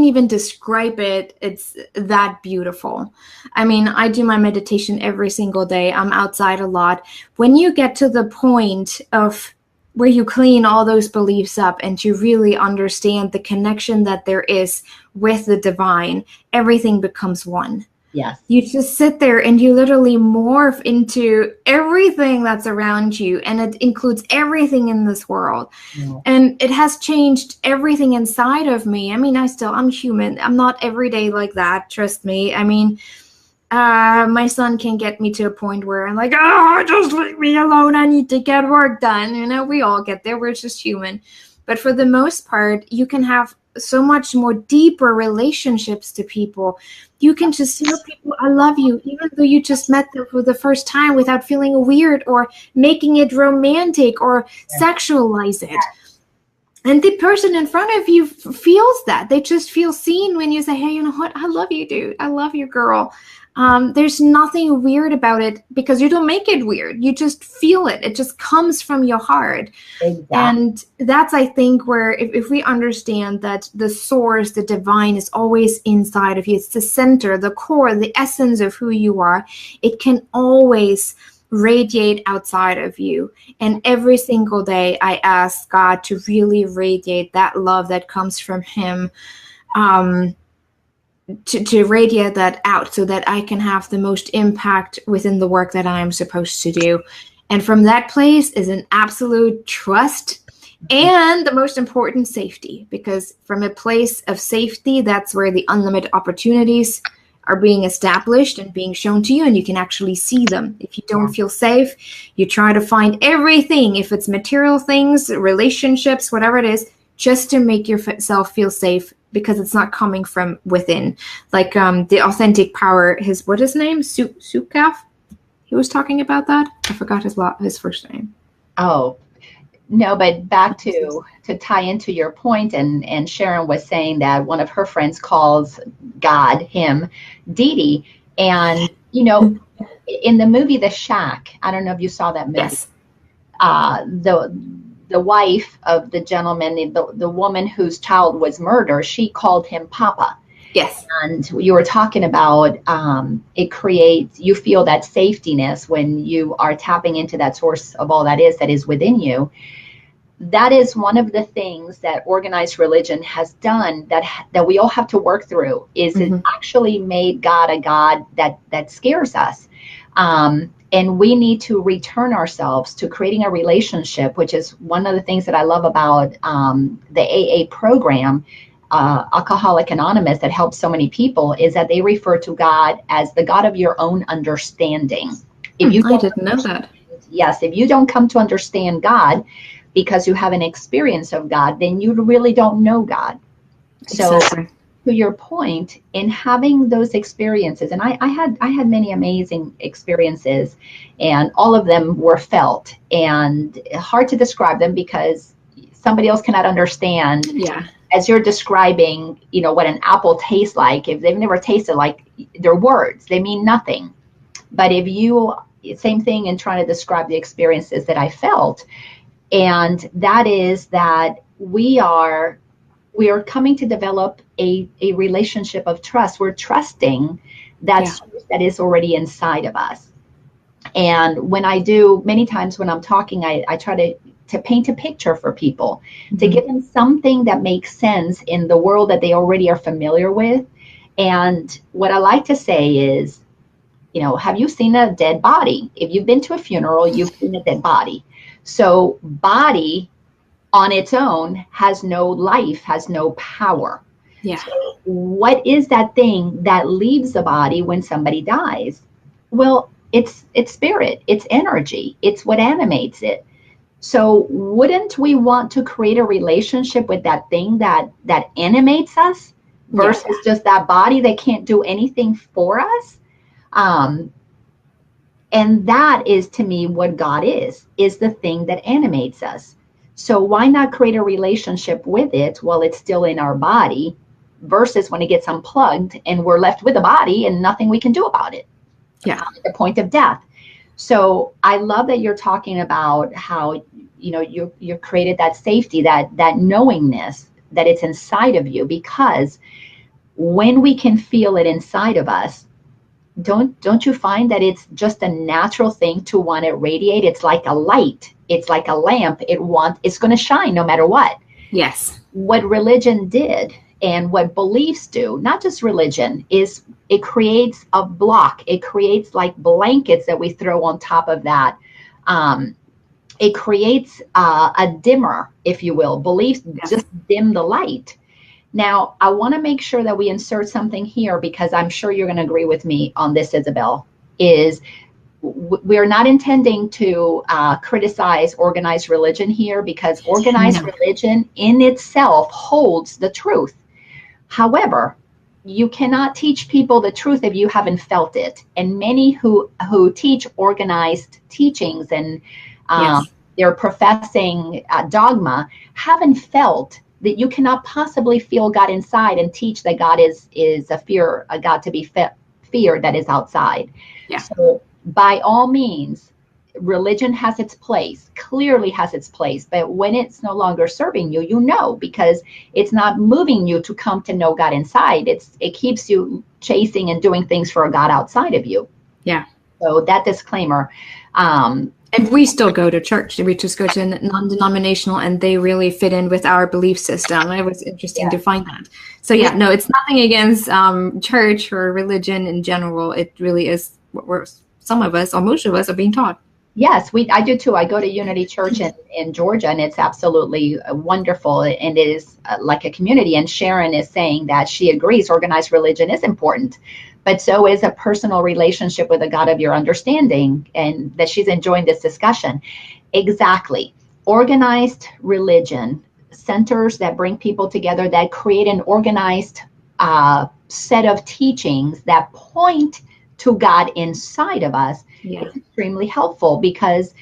even describe it. It's that beautiful. I mean, I do my meditation every single day. I'm outside a lot. When you get to the point of where you clean all those beliefs up and you really understand the connection that there is with the divine, everything becomes one. Yes. You just sit there and you literally morph into everything that's around you, and it includes everything in this world. Yeah. And it has changed everything inside of me. I mean, I'm human. I'm not every day like that. Trust me. I mean, my son can get me to a point where I'm like, oh, just leave me alone. I need to get work done. We all get there. We're just human. But for the most part, you can have so much more deeper relationships to people. You can just tell people, I love you, even though you just met them for the first time, without feeling weird or making it romantic or sexualize it. And the person in front of you feels that. They just feel seen when you say, hey, you know what? I love you, dude. I love you, girl. There's nothing weird about it because you don't make it weird. You just feel it. It just comes from your heart. Exactly. And that's, I think, where if we understand that the source, the divine is always inside of you, it's the center, the core, the essence of who you are, it can always radiate outside of you. And every single day I ask God to really radiate that love that comes from him, to radiate that out so that I can have the most impact within the work that I am supposed to do. And from that place is an absolute trust and the most important, safety, because from a place of safety, that's where the unlimited opportunities are being established and being shown to you, and you can actually see them. If you don't feel safe, you try to find everything, if it's material things, relationships, whatever it is, just to make yourself feel safe, because it's not coming from within. Like the authentic power, what is his name? Sukaf? He was talking about that. I forgot his first name. Oh, no, but back to tie into your point, and Sharon was saying that one of her friends calls God, him, Didi. And, you know, in the movie The Shack, I don't know if you saw that movie. Yes. The wife of the gentleman, the woman whose child was murdered, she called him Papa. Yes. And you were talking about it creates, you feel that safetiness when you are tapping into that source of all that is within you. That is one of the things that organized religion has done that we all have to work through, is it actually made God a God that scares us. And we need to return ourselves to creating a relationship, which is one of the things that I love about the AA program, Alcoholic Anonymous, that helps so many people, is that they refer to God as the God of your own understanding. I didn't know that. Yes, if you don't come to understand God because you have an experience of God, then you really don't know God. Exactly. So to your point, in having those experiences, and I had many amazing experiences, and all of them were felt, and hard to describe them because somebody else cannot understand. Yeah. As you're describing, you know, what an apple tastes like, if they've never tasted, like, their words, they mean nothing. But if you, same thing in trying to describe the experiences that I felt, and that is that we are coming to develop a relationship of trust. We're trusting that source that is already inside of us. And when I do, many times when I'm talking, I try to paint a picture for people, to give them something that makes sense in the world that they already are familiar with. And what I like to say is, you know, have you seen a dead body? If you've been to a funeral, you've seen a dead body. So body on its own has no life, has no power. Yeah. So what is that thing that leaves the body when somebody dies? Well, it's spirit, it's energy, it's what animates it. So wouldn't we want to create a relationship with that thing that animates us versus just that body that can't do anything for us? And that is, to me, what God is the thing that animates us. So why not create a relationship with it while it's still in our body, versus when it gets unplugged and we're left with a body and nothing we can do about it. Yeah. At the point of death. So I love that you're talking about how, you know, you created that safety, that knowingness that it's inside of you, because when we can feel it inside of us, don't you find that it's just a natural thing to want to radiate? It's like a light. It's like a lamp. It's going to shine no matter what. Yes. What religion did, and what beliefs do, not just religion, is it creates a block. It creates like blankets that we throw on top of that. It creates a dimmer, if you will. Beliefs just dim the light. Now, I want to make sure that we insert something here, because I'm sure you're going to agree with me on this, Isabel, is we're not intending to criticize organized religion here, because organized religion in itself holds the truth. However, you cannot teach people the truth if you haven't felt it. And many who teach organized teachings and their professing dogma, haven't felt that you cannot possibly feel God inside and teach that God is a God to be feared that is outside. Yeah. So by all means, religion has its place, clearly has its place, but when it's no longer serving you, you know, because it's not moving you to come to know God inside. It keeps you chasing and doing things for a God outside of you. Yeah. So that disclaimer. And we still go to church. We just go to non-denominational, and they really fit in with our belief system. It was interesting to find that. So yeah, no, it's nothing against church or religion in general. It really is what some of us, or most of us, are being taught. Yes, I do too. I go to Unity Church in Georgia, and it's absolutely wonderful. And it is like a community. And Sharon is saying that she agrees organized religion is important, but so is a personal relationship with a God of your understanding, and that she's enjoying this discussion. Exactly. Organized religion, centers that bring people together, that create an organized set of teachings that point to God inside of us. Yeah. It's extremely helpful, because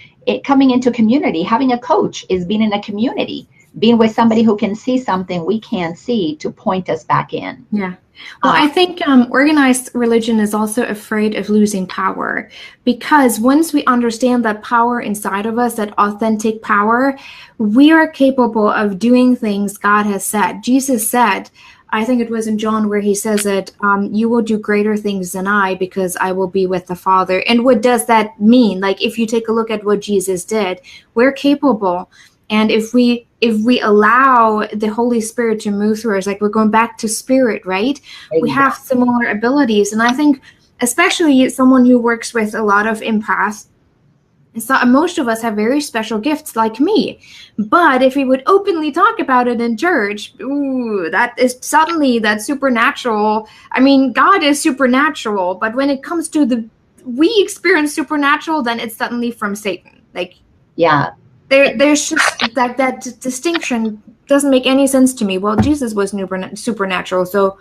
coming into community, having a coach is being in a community, being with somebody who can see something we can't see to point us back in. Yeah. Well, I think organized religion is also afraid of losing power, because once we understand that power inside of us, that authentic power, we are capable of doing things God has said. Jesus said, I think it was in John where he says that you will do greater things than I, because I will be with the Father. And what does that mean? Like, if you take a look at what Jesus did, we're capable. And if we allow the Holy Spirit to move through us, like, we're going back to spirit, right? Exactly. We have similar abilities. And I think, especially someone who works with a lot of empaths, most of us have very special gifts like me. But if we would openly talk about it in church, that is suddenly that supernatural. I mean, God is supernatural, but when it comes to we experience supernatural, then it's suddenly from Satan. Like, yeah. There's just that distinction doesn't make any sense to me. Well, Jesus was supernatural, so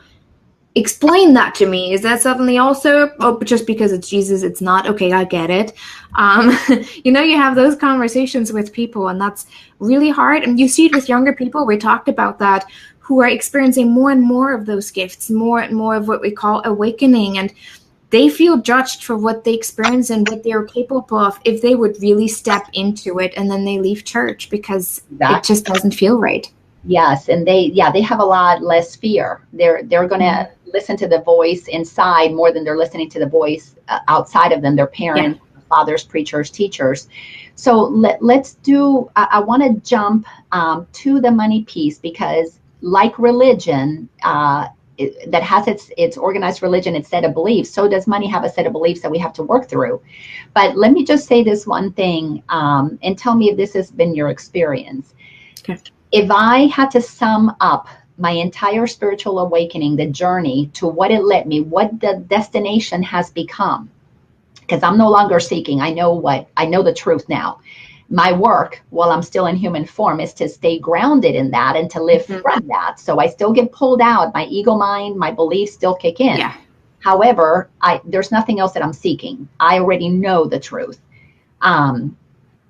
explain that to me. Is that suddenly also, just because it's Jesus, it's not? Okay, I get it. You have those conversations with people, and that's really hard. And you see it with younger people. We talked about that, who are experiencing more and more of those gifts, more and more of what we call awakening, and they feel judged for what they experience and what they're capable of if they would really step into it, and then they leave church because it just doesn't feel right. Yes, and they have a lot less fear. They're going to listen to the voice inside more than they're listening to the voice outside of them, their parents, fathers, preachers, teachers. So let's do, I want to jump to the money piece, because like religion, that has its organized religion, its set of beliefs, so does money have a set of beliefs that we have to work through. But let me just say this one thing, and tell me if this has been your experience. Okay. If I had to sum up my entire spiritual awakening, the journey to what it led me, what the destination has become, because I'm no longer seeking. I know the truth now. My work, while I'm still in human form, is to stay grounded in that and to live from that. So I still get pulled out. My ego mind, my beliefs still kick in. Yeah. However, there's nothing else that I'm seeking. I already know the truth. And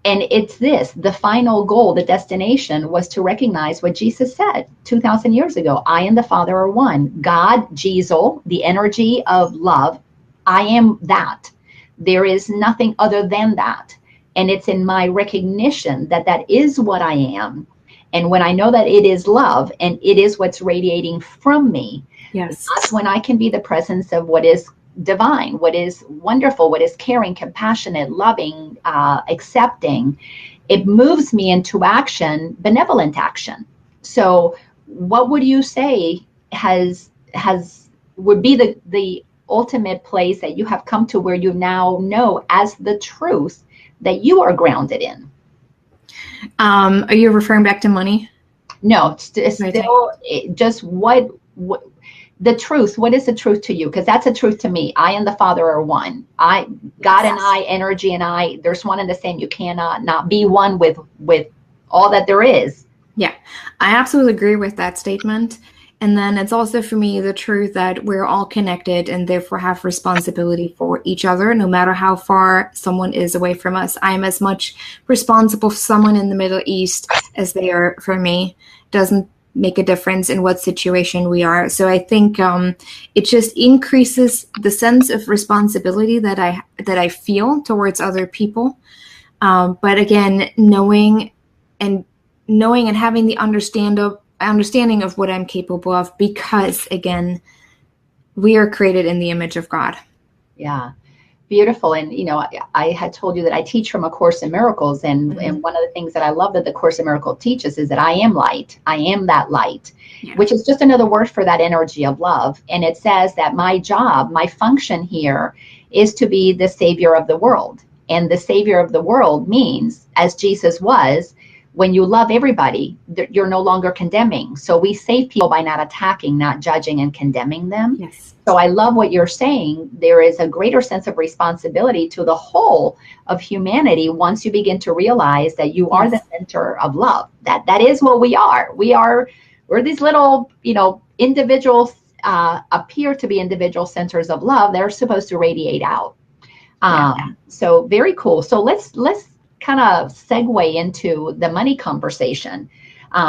it's the final goal, the destination was to recognize what Jesus said 2,000 years ago. I and the Father are one. God, Jesus, the energy of love, I am that. There is nothing other than that. And it's in my recognition that that is what I am. And when I know that it is love and it is what's radiating from me, that's when I can be the presence of what is divine, what is wonderful, what is caring, compassionate, loving, accepting. It moves me into action, benevolent action. So what would you say would be the ultimate place that you have come to where you now know as the truth that you are grounded in? Are you referring back to money? No, still just what the truth. What is the truth to you? Because that's a truth to me. I and the Father are one. God and I, energy and I, there's one and the same. You cannot not be one with all that there is. Yeah, I absolutely agree with that statement. And then it's also for me the truth that we're all connected and therefore have responsibility for each other, no matter how far someone is away from us. I'm as much responsible for someone in the Middle East as they are for me. Doesn't make a difference in what situation we are. So I think it just increases the sense of responsibility that I feel towards other people. But again, knowing and having the understanding of what I'm capable of, because again, we are created in the image of God. Yeah. Beautiful. And, I had told you that I teach from A Course in Miracles. And one of the things that I love that the Course in Miracles teaches is that I am light. I am that light, which is just another word for that energy of love. And it says that my job, my function here is to be the savior of the world. And the savior of the world means, as Jesus was, when you love everybody, you're no longer condemning. So we save people by not attacking, not judging and condemning them. Yes. So I love what you're saying. There is a greater sense of responsibility to the whole of humanity once you begin to realize that you are the center of love. That is what we are. We're these little, individuals appear to be individual centers of love. They're supposed to radiate out. So very cool. So let's kind of segue into the money conversation.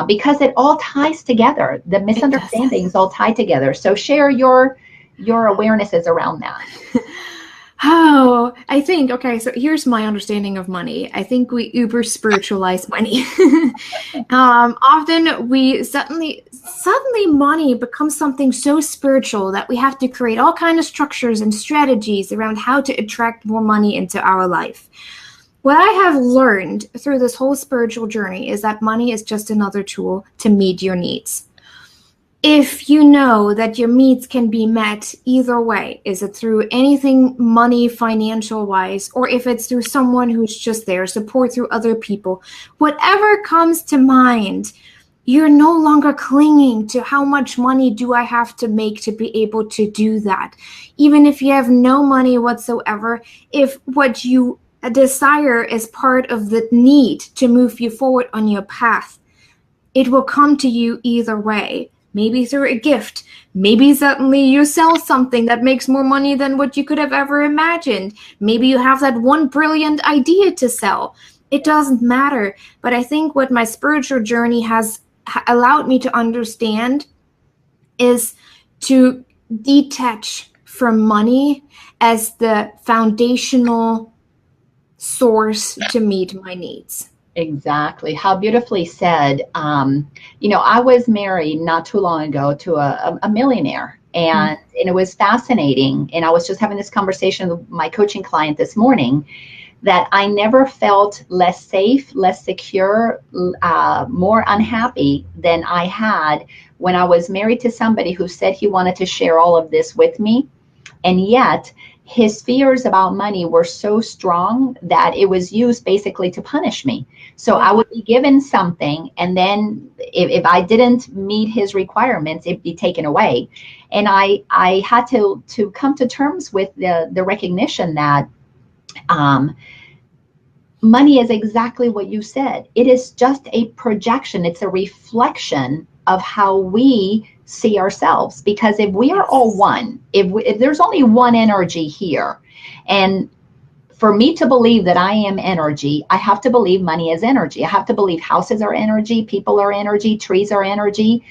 Because it all ties together. The misunderstandings all tie together. So share your awarenesses around that. Oh, I think, okay, so here's my understanding of money. I think we uber spiritualize money. Often we suddenly money becomes something so spiritual that we have to create all kinds of structures and strategies around how to attract more money into our life. What I have learned through this whole spiritual journey is that money is just another tool to meet your needs. If you know that your needs can be met either way, is it through anything money, financial wise, or if it's through someone who's just there, support through other people, whatever comes to mind, you're no longer clinging to how much money do I have to make to be able to do that. Even if you have no money whatsoever, if what you desire is part of the need to move you forward on your path, it will come to you either way. Maybe through a gift. Maybe suddenly you sell something that makes more money than what you could have ever imagined. Maybe you have that one brilliant idea to sell. It doesn't matter. But I think what my spiritual journey has allowed me to understand is to detach from money as the foundational source to meet my needs. Exactly. How beautifully said. I was married not too long ago to a millionaire, and it was fascinating. And I was just having this conversation with my coaching client this morning that I never felt less safe, less secure, more unhappy than I had when I was married to somebody who said he wanted to share all of this with me. And yet his fears about money were so strong that it was used basically to punish me. So I would be given something, and then if I didn't meet his requirements, it'd be taken away. And I had to come to terms with the recognition that money is exactly what you said. It is just a projection. It's a reflection of how we see ourselves. Because if we are all one, if there's only one energy here, and for me to believe that I am energy, I have to believe money is energy. I have to believe houses are energy, people are energy, trees are energy,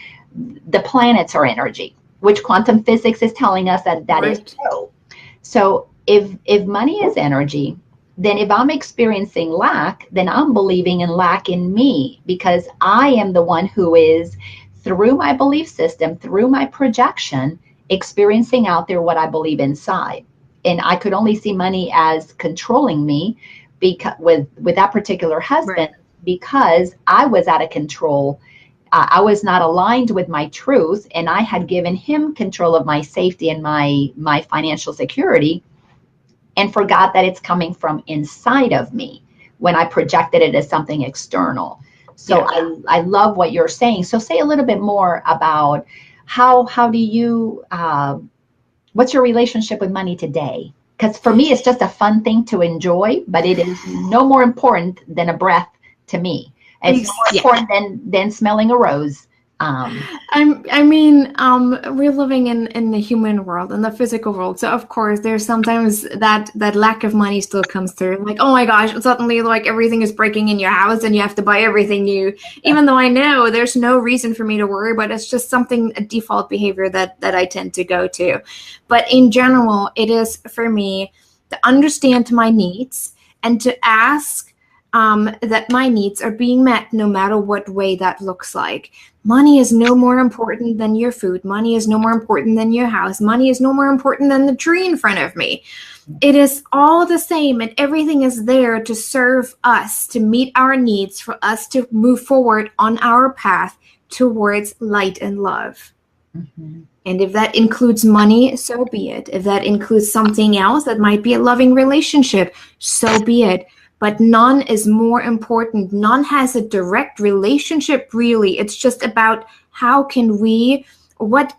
the planets are energy, which quantum physics is telling us that is true. So if money is energy, then if I'm experiencing lack, then I'm believing in lack in me, because I am the one who is, through my belief system, through my projection, experiencing out there what I believe inside. And I could only see money as controlling me because with that particular husband, because I was out of control. I was not aligned with my truth, and I had given him control of my safety and my financial security, and forgot that it's coming from inside of me when I projected it as something external. So I love what you're saying. So say a little bit more about how do you, what's your relationship with money today? Because for me, it's just a fun thing to enjoy, but it is no more important than a breath to me. It's more important than smelling a rose We're living in the human world, in the physical world. So of course, there's sometimes that lack of money still comes through. Like, oh my gosh, suddenly like everything is breaking in your house and you have to buy everything new. Even though I know there's no reason for me to worry, but it's just something, a default behavior that I tend to go to. But in general, it is for me to understand my needs and to ask that my needs are being met no matter what way that looks like. Money is no more important than your food. Money is no more important than your house. Money is no more important than the tree in front of me. It is all the same, and everything is there to serve us, to meet our needs, for us to move forward on our path towards light and love. Mm-hmm. And if that includes money, so be it. If that includes something else that might be a loving relationship, so be it. But none is more important. None has a direct relationship, really. It's just about how can we, what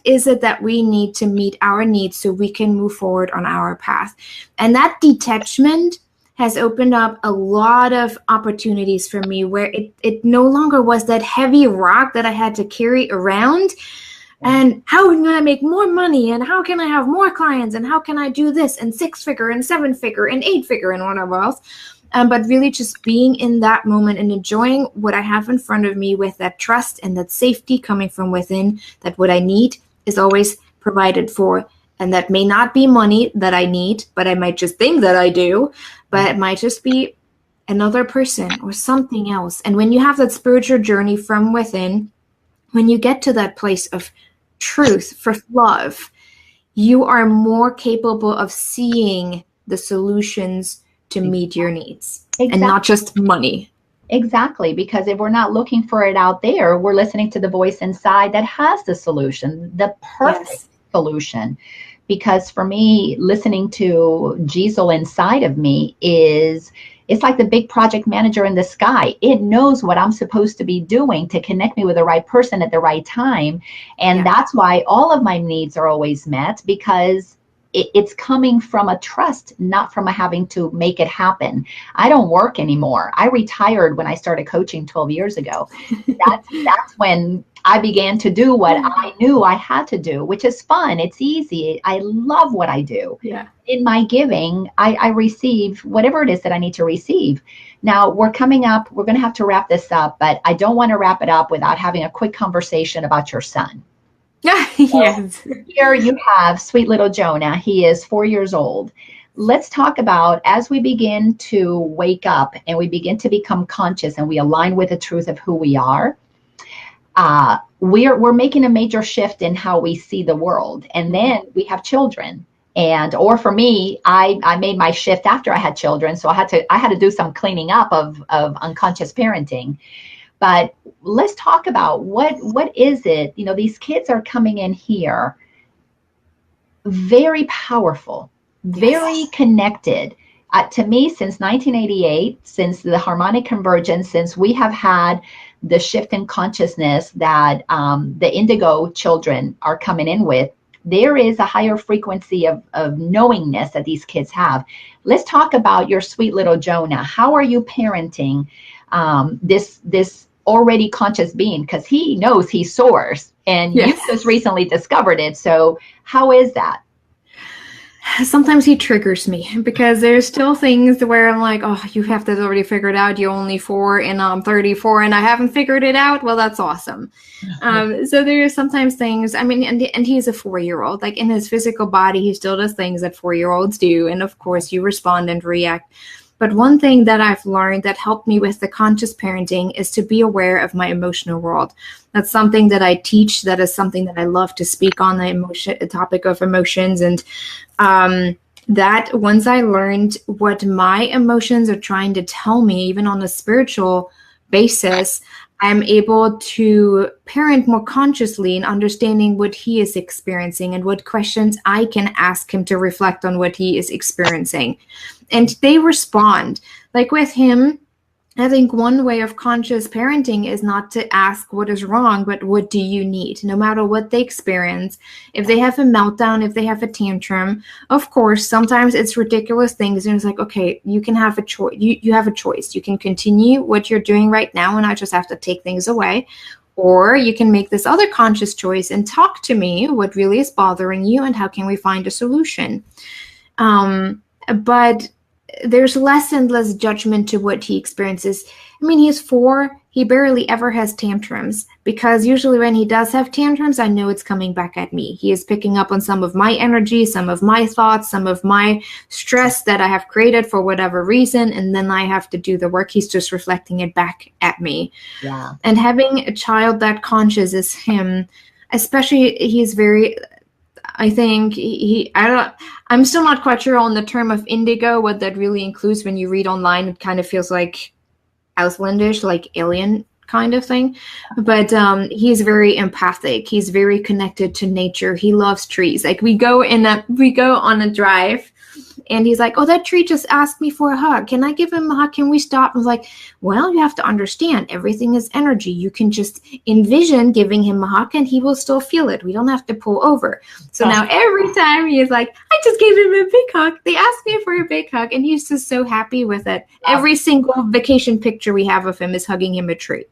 is it that we need to meet our needs so we can move forward on our path. And that detachment has opened up a lot of opportunities for me, where it no longer was that heavy rock that I had to carry around. And how can I make more money? And how can I have more clients? And how can I do this? And 6-figure and 7-figure and 8-figure and whatever else. But really just being in that moment and enjoying what I have in front of me with that trust and that safety coming from within, that what I need is always provided for. And that may not be money that I need, but I might just think that I do. But it might just be another person or something else. And when you have that spiritual journey from within, when you get to that place of truth, for love, you are more capable of seeing the solutions to meet your needs. Exactly. And not just money. Exactly, because if we're not looking for it out there, we're listening to the voice inside that has the solution, the perfect solution. Because for me, listening to Giselle inside of me it's like the big project manager in the sky. It knows what I'm supposed to be doing to connect me with the right person at the right time. And that's why all of my needs are always met, because it's coming from a trust, not from a having to make it happen. I don't work anymore. I retired when I started coaching 12 years ago. That's when I began to do what I knew I had to do, which is fun. It's easy. I love what I do. Yeah. In my giving, I receive whatever it is that I need to receive. Now, we're coming up. We're going to have to wrap this up, but I don't want to wrap it up without having a quick conversation about your son. Yes. So here you have sweet little Jonah. He is 4 years old. Let's talk about, as we begin to wake up and we begin to become conscious and we align with the truth of who we are, we're making a major shift in how we see the world. And then we have children. Or for me, I made my shift after I had children. So I had to do some cleaning up of unconscious parenting. But let's talk about what is it? You know, these kids are coming in here very powerful, very connected. To me, since 1988, since the harmonic convergence, since we have had the shift in consciousness that the indigo children are coming in with, there is a higher frequency of knowingness that these kids have. Let's talk about your sweet little Jonah. How are you parenting this already conscious being? Because he knows he soars, and you just recently discovered it. So how is that? Sometimes he triggers me, because there's still things where I'm like, oh, you have to already figure it out. You're only 4 and I'm 34 and I haven't figured it out. Well, that's awesome. So there are sometimes things, I mean, and he's a 4-year-old, like in his physical body, he still does things that 4-year-olds do. And of course you respond and react. But one thing that I've learned that helped me with the conscious parenting is to be aware of my emotional world. That's something that I teach. That is something that I love to speak on, the topic of emotions. And that once I learned what my emotions are trying to tell me, even on a spiritual basis, I'm able to parent more consciously in understanding what he is experiencing and what questions I can ask him to reflect on what he is experiencing. And they respond. Like with him, I think one way of conscious parenting is not to ask what is wrong, but what do you need? No matter what they experience, if they have a meltdown, if they have a tantrum, of course, sometimes it's ridiculous things. And it's like, okay, you can have a choice. You have a choice. You can continue what you're doing right now, and I just have to take things away. Or you can make this other conscious choice and talk to me what really is bothering you and how can we find a solution. But there's less and less judgment to what he experiences. I mean, he's 4. He barely ever has tantrums, because usually when he does have tantrums, I know it's coming back at me. He is picking up on some of my energy, some of my thoughts, some of my stress that I have created for whatever reason, and then I have to do the work. He's just reflecting it back at me. Yeah. And having a child that conscious is him, especially, he's very, I think I'm still not quite sure on the term of indigo, what that really includes. When you read online, it kind of feels like Outlandish, like alien kind of thing. But he's very empathic. He's very connected to nature. He loves trees. Like we go on a drive, and he's like, oh, that tree just asked me for a hug. Can I give him a hug? Can we stop? I was like, well, you have to understand, everything is energy. You can just envision giving him a hug and he will still feel it. We don't have to pull over. So now every time he is like, I just gave him a big hug. They asked me for a big hug, and he's just so happy with it. Every single vacation picture we have of him is hugging him a tree.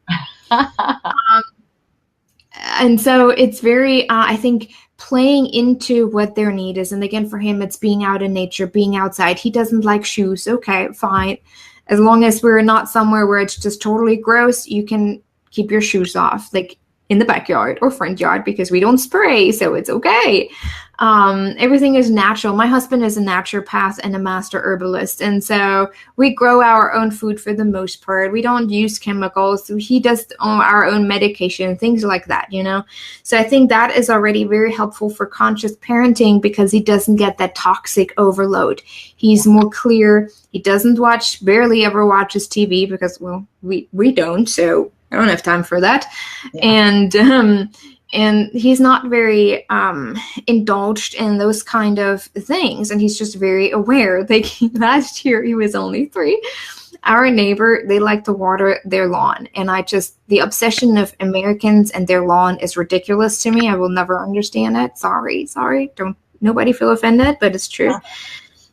And so it's very, I think, playing into what their need is. And again, for him, it's being out in nature, being outside. He doesn't like shoes. Okay, fine. As long as we're not somewhere where it's just totally gross, you can keep your shoes off, like in the backyard or front yard, because we don't spray, so it's okay. Everything is natural. My husband is a naturopath and a master herbalist, and so we grow our own food for the most part. We don't use chemicals. He does our own medication, things like that, you know. So I think that is already very helpful for conscious parenting, because he doesn't get that toxic overload. He's more clear. He doesn't barely ever watches TV, because, well, we don't, so I don't have time for that. Yeah. And he's not very indulged in those kind of things. And he's just very aware. Like last year, he was only 3. Our neighbor, they like to water their lawn. And the obsession of Americans and their lawn is ridiculous to me. I will never understand it. Sorry. Don't nobody feel offended, but it's true.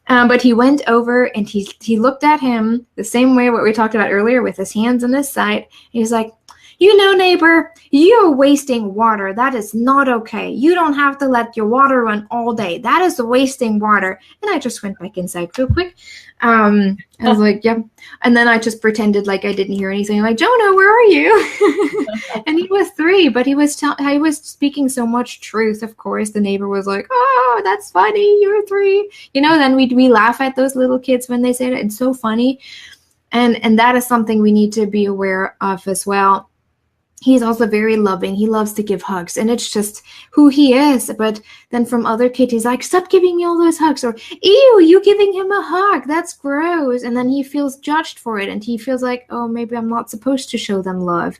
Yeah. But he went over and he looked at him the same way what we talked about earlier, with his hands on his side. He's like, you know, neighbor, you're wasting water. That is not okay. You don't have to let your water run all day. That is wasting water. And I just went back inside real quick. I was like, yep. And then I just pretended like I didn't hear anything. Like, Jonah, where are you? And he was 3, but he was speaking so much truth. Of course, the neighbor was like, oh, that's funny. You're 3. You know, then we laugh at those little kids when they say that. It's so funny. And that is something we need to be aware of as well. He's also very loving. He loves to give hugs, and it's just who he is. But then from other kids, he's like, stop giving me all those hugs, or ew, you giving him a hug. That's gross. And then he feels judged for it, and he feels like, oh, maybe I'm not supposed to show them love.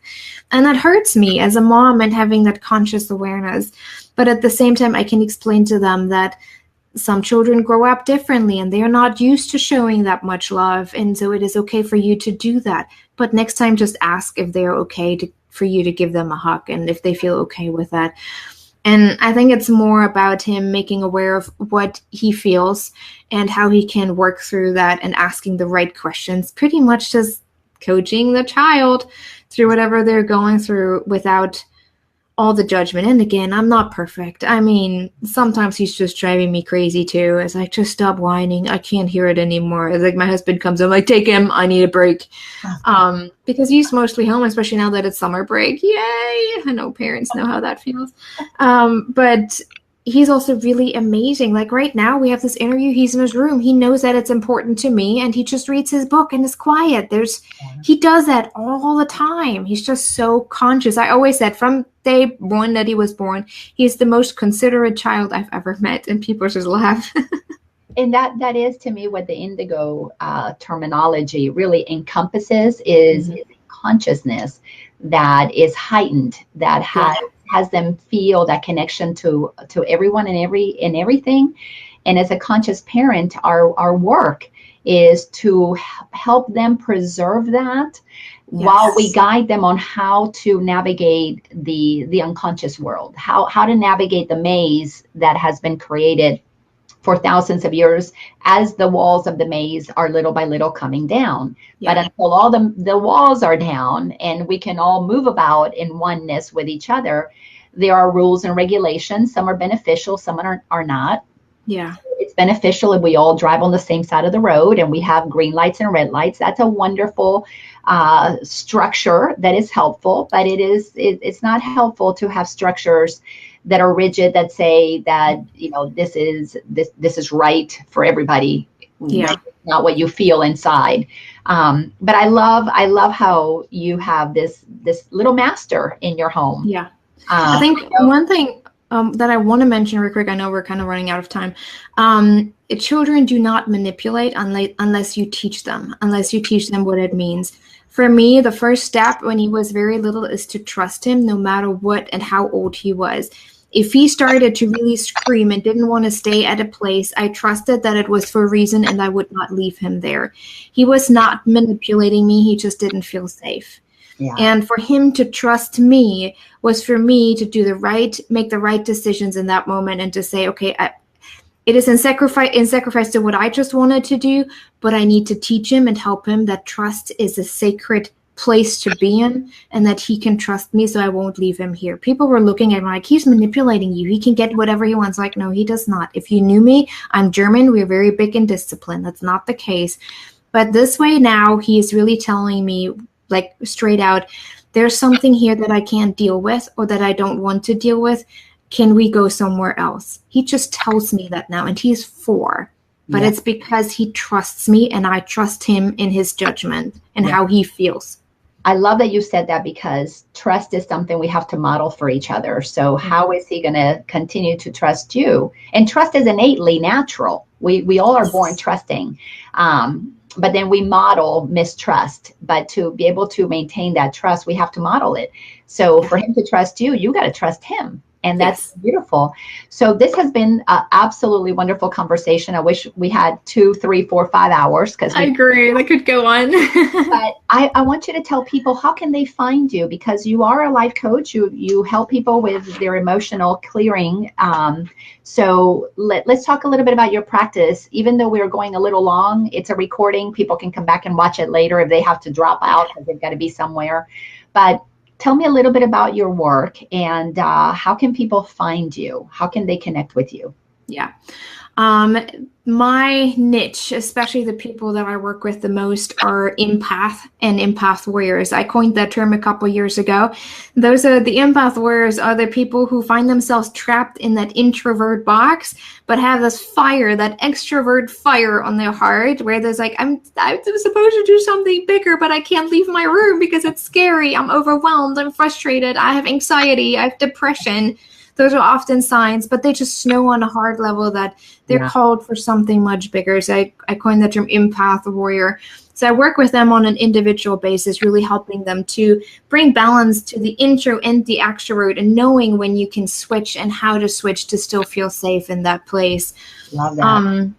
And that hurts me as a mom, and having that conscious awareness. But at the same time, I can explain to them that some children grow up differently, and they are not used to showing that much love. And so it is okay for you to do that. But next time, just ask if they're okay for you to give them a hug, and if they feel okay with that. And I think it's more about him making aware of what he feels and how he can work through that, and asking the right questions, pretty much just coaching the child through whatever they're going through without all the judgment. And again, I'm not perfect. I mean, sometimes he's just driving me crazy too. It's like, just stop whining. I can't hear it anymore. It's like my husband comes, I'm like, take him. I need a break. Because he's mostly home, especially now that it's summer break. Yay! I know parents know how that feels. But he's also really amazing. Like right now we have this interview. He's in his room. He knows that it's important to me, and he just reads his book and is quiet. He does that all the time. He's just so conscious. I always said from day 1 that he was born, he's the most considerate child I've ever met, and people just laugh. And that is, to me, what the indigo terminology really encompasses is consciousness that is heightened, that has them feel that connection to everyone and everything. And as a conscious parent, our work is to help them preserve that, while we guide them on how to navigate the unconscious world, how to navigate the maze that has been created for thousands of years as the walls of the maze are little by little coming down. Yeah. But until all the walls are down and we can all move about in oneness with each other, there are rules and regulations. Some are beneficial, some are not. Yeah. It's beneficial if we all drive on the same side of the road and we have green lights and red lights. That's a wonderful structure that is helpful, but it's not helpful to have structures that are rigid, that say that, you know, this is right for everybody. Yeah. Not what you feel inside. But I love how you have this little master in your home. Yeah. I think one thing that I want to mention real quick, I know we're kind of running out of time. Children do not manipulate unless you teach them what it means. For me, the first step when he was very little is to trust him no matter what and how old he was. If he started to really scream and didn't want to stay at a place, I trusted that it was for a reason and I would not leave him there. He was not manipulating me. He just didn't feel safe. Yeah. And for him to trust me was for me to make the right decisions in that moment and to say, okay, it is in sacrifice to what I just wanted to do, but I need to teach him and help him that trust is a sacred place to be in and that he can trust me, so I won't leave him here. People were looking at me like, he's manipulating you. He can get whatever he wants. Like, no, he does not. If you knew me, I'm German. We're very big in discipline. That's not the case. But this way now, he is really telling me, like, straight out, there's something here that I can't deal with or that I don't want to deal with. Can we go somewhere else? He just tells me that now, and he's 4. But It's because he trusts me and I trust him in his judgment and how he feels. I love that you said that, because trust is something we have to model for each other. So how is he going to continue to trust you? And trust is innately natural. We all are born trusting. But then we model mistrust. But to be able to maintain that trust, we have to model it. So for him to trust you, you got to trust him. And that's beautiful. So this has been an absolutely wonderful conversation. I wish we had 2, 3, 4, 5 hours. I agree. That could go on. But I want you to tell people, how can they find you? Because you are a life coach. You help people with their emotional clearing. So let's talk a little bit about your practice. Even though we're going a little long, it's a recording. People can come back and watch it later if they have to drop out because they've got to be somewhere. But tell me a little bit about your work and how can people find you? How can they connect with you? Yeah. My niche, especially the people that I work with the most, are empath and empath warriors. I coined that term a couple years ago. Those are the empath warriors are the people who find themselves trapped in that introvert box, but have this fire, that extrovert fire on their heart, where there's like, I'm supposed to do something bigger, but I can't leave my room because it's scary. I'm overwhelmed. I'm frustrated. I have anxiety. I have depression. Those are often signs, but they just know on a heart level that they're called for something much bigger. So I coined the term empath warrior. So I work with them on an individual basis, really helping them to bring balance to the intro and the extrovert, and knowing when you can switch and how to switch to still feel safe in that place. Love that.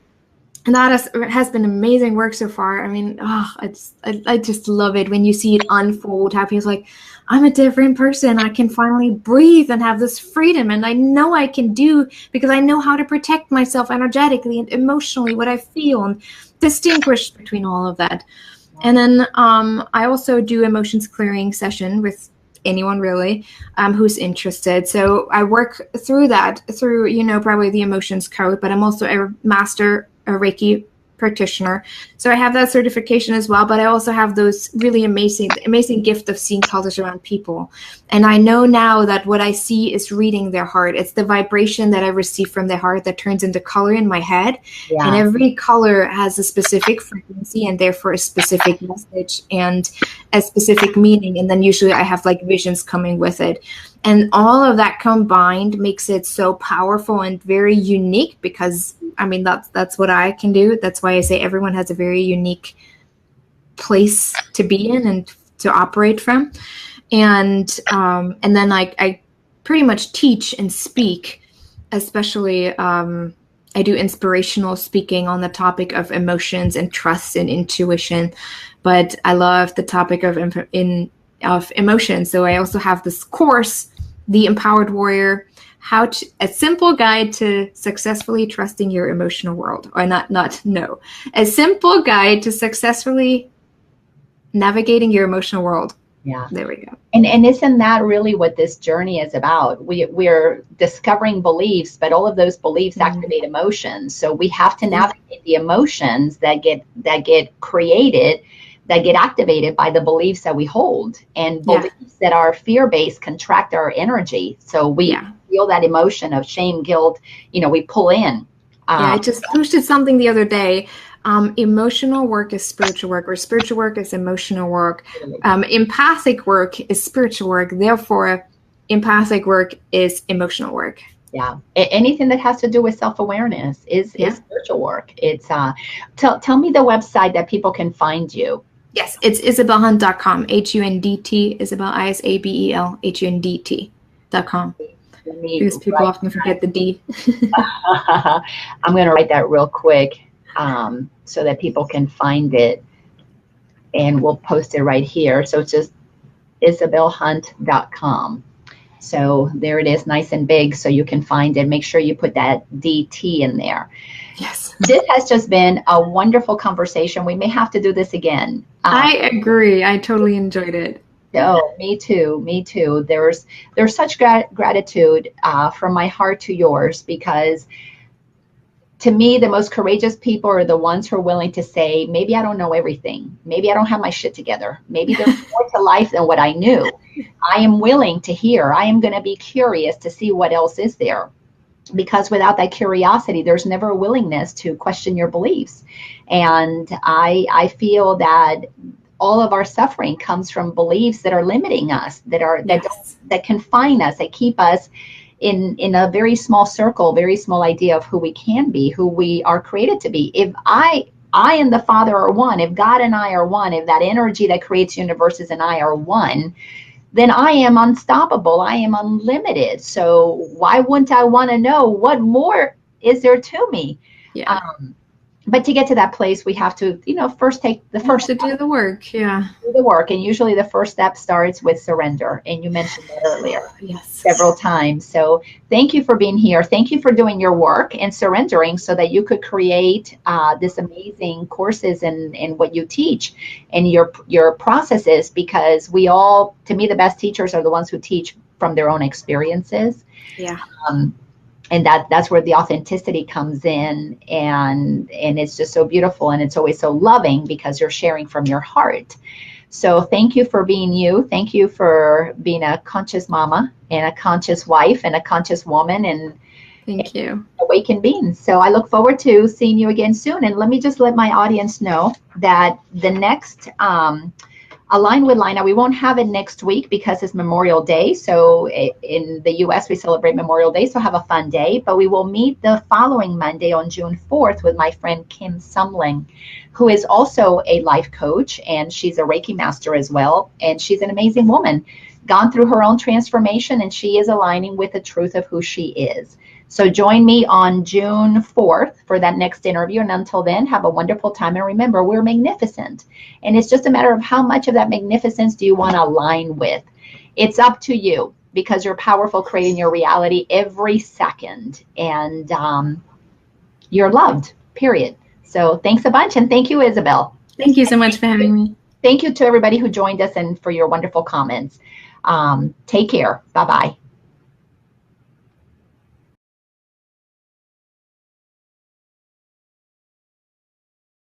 And that has been amazing work so far. I mean, I just love it when you see it unfold, how people's like, I'm a different person. I can finally breathe and have this freedom. And I know I can do, because I know how to protect myself energetically and emotionally, what I feel, and distinguish between all of that. And then I also do emotions clearing session with anyone really who's interested. So I work through that, through, probably the emotions code, but I'm also a master Reiki practitioner. So I have that certification as well, but I also have those really amazing gift of seeing colors around people. And I know now that what I see is reading their heart. It's the vibration that I receive from their heart that turns into color in my head. Yeah. And every color has a specific frequency and therefore a specific message and a specific meaning. And then usually I have like visions coming with it. And all of that combined makes it so powerful and very unique, because I mean, that's what I can do. That's why I say everyone has a very unique place to be in and to operate from. And then I pretty much teach and speak, especially I do inspirational speaking on the topic of emotions and trust and intuition. But I love the topic of emotion. So I also have this course The Empowered Warrior, a simple guide to successfully trusting your emotional world, or a simple guide to successfully navigating your emotional world. Yeah. There we go. And isn't that really what this journey is about? We're discovering beliefs, but all of those beliefs activate emotions. So we have to navigate the emotions that get created, that get activated by the beliefs that we hold. And beliefs that are fear-based contract our energy. So we feel that emotion of shame, guilt, we pull in. I just posted something the other day. Emotional work is spiritual work, or spiritual work is emotional work. Empathic work is spiritual work. Therefore, empathic work is emotional work. Yeah. Anything that has to do with self-awareness is spiritual work. It's tell me the website that people can find you. Yes, it's isabelhunt.com. HUNDT, Isabel, ISABEL, HUNDT.com. Because people often forget the D. I'm going to write that real quick so that people can find it. And we'll post it right here. So it's just isabelhunt.com. So there it is, nice and big, so you can find it. Make sure you put that DT in there. Yes. This has just been a wonderful conversation. We may have to do this again. I agree. I totally enjoyed it. Oh, me too. Me too. There's such gratitude from my heart to yours, because to me, the most courageous people are the ones who are willing to say, maybe I don't know everything. Maybe I don't have my shit together. Maybe there's more to life than what I knew. I am willing to hear. I am going to be curious to see what else is there. Because without that curiosity, there's never a willingness to question your beliefs. And I feel that all of our suffering comes from beliefs that are limiting us, that confine us, that keep us in a very small circle, very small idea of who we can be, who we are created to be. If I and the Father are one, if God and I are one, if that energy that creates universes and I are one, then I am unstoppable. I am unlimited. So why wouldn't I want to know what more is there to me? Yeah. But to get to that place, we have to, first take the first step. Do the work. Yeah. Do the work. And usually the first step starts with surrender. And you mentioned that earlier. Yes. Several times. So thank you for being here. Thank you for doing your work and surrendering so that you could create this amazing courses and what you teach and your processes, because to me, the best teachers are the ones who teach from their own experiences. Yeah. And that's where the authenticity comes in, and it's just so beautiful, and it's always so loving because you're sharing from your heart. So thank you for being you. Thank you for being a conscious mama and a conscious wife and a conscious woman, and thank you. Awaken being. So I look forward to seeing you again soon. And let me just let my audience know that the next Align with Laina, we won't have it next week because it's Memorial Day. So in the US, we celebrate Memorial Day, so have a fun day. But we will meet the following Monday on June 4th with my friend Kim Sumling, who is also a life coach, and she's a Reiki master as well. And she's an amazing woman, gone through her own transformation, and she is aligning with the truth of who she is. So join me on June 4th for that next interview. And until then, have a wonderful time. And remember, we're magnificent. And it's just a matter of how much of that magnificence do you want to align with. It's up to you, because you're powerful, creating your reality every second. And you're loved, period. So thanks a bunch. And thank you, Isabel. Thank you so much for having me. Thank you to everybody who joined us and for your wonderful comments. Take care. Bye-bye.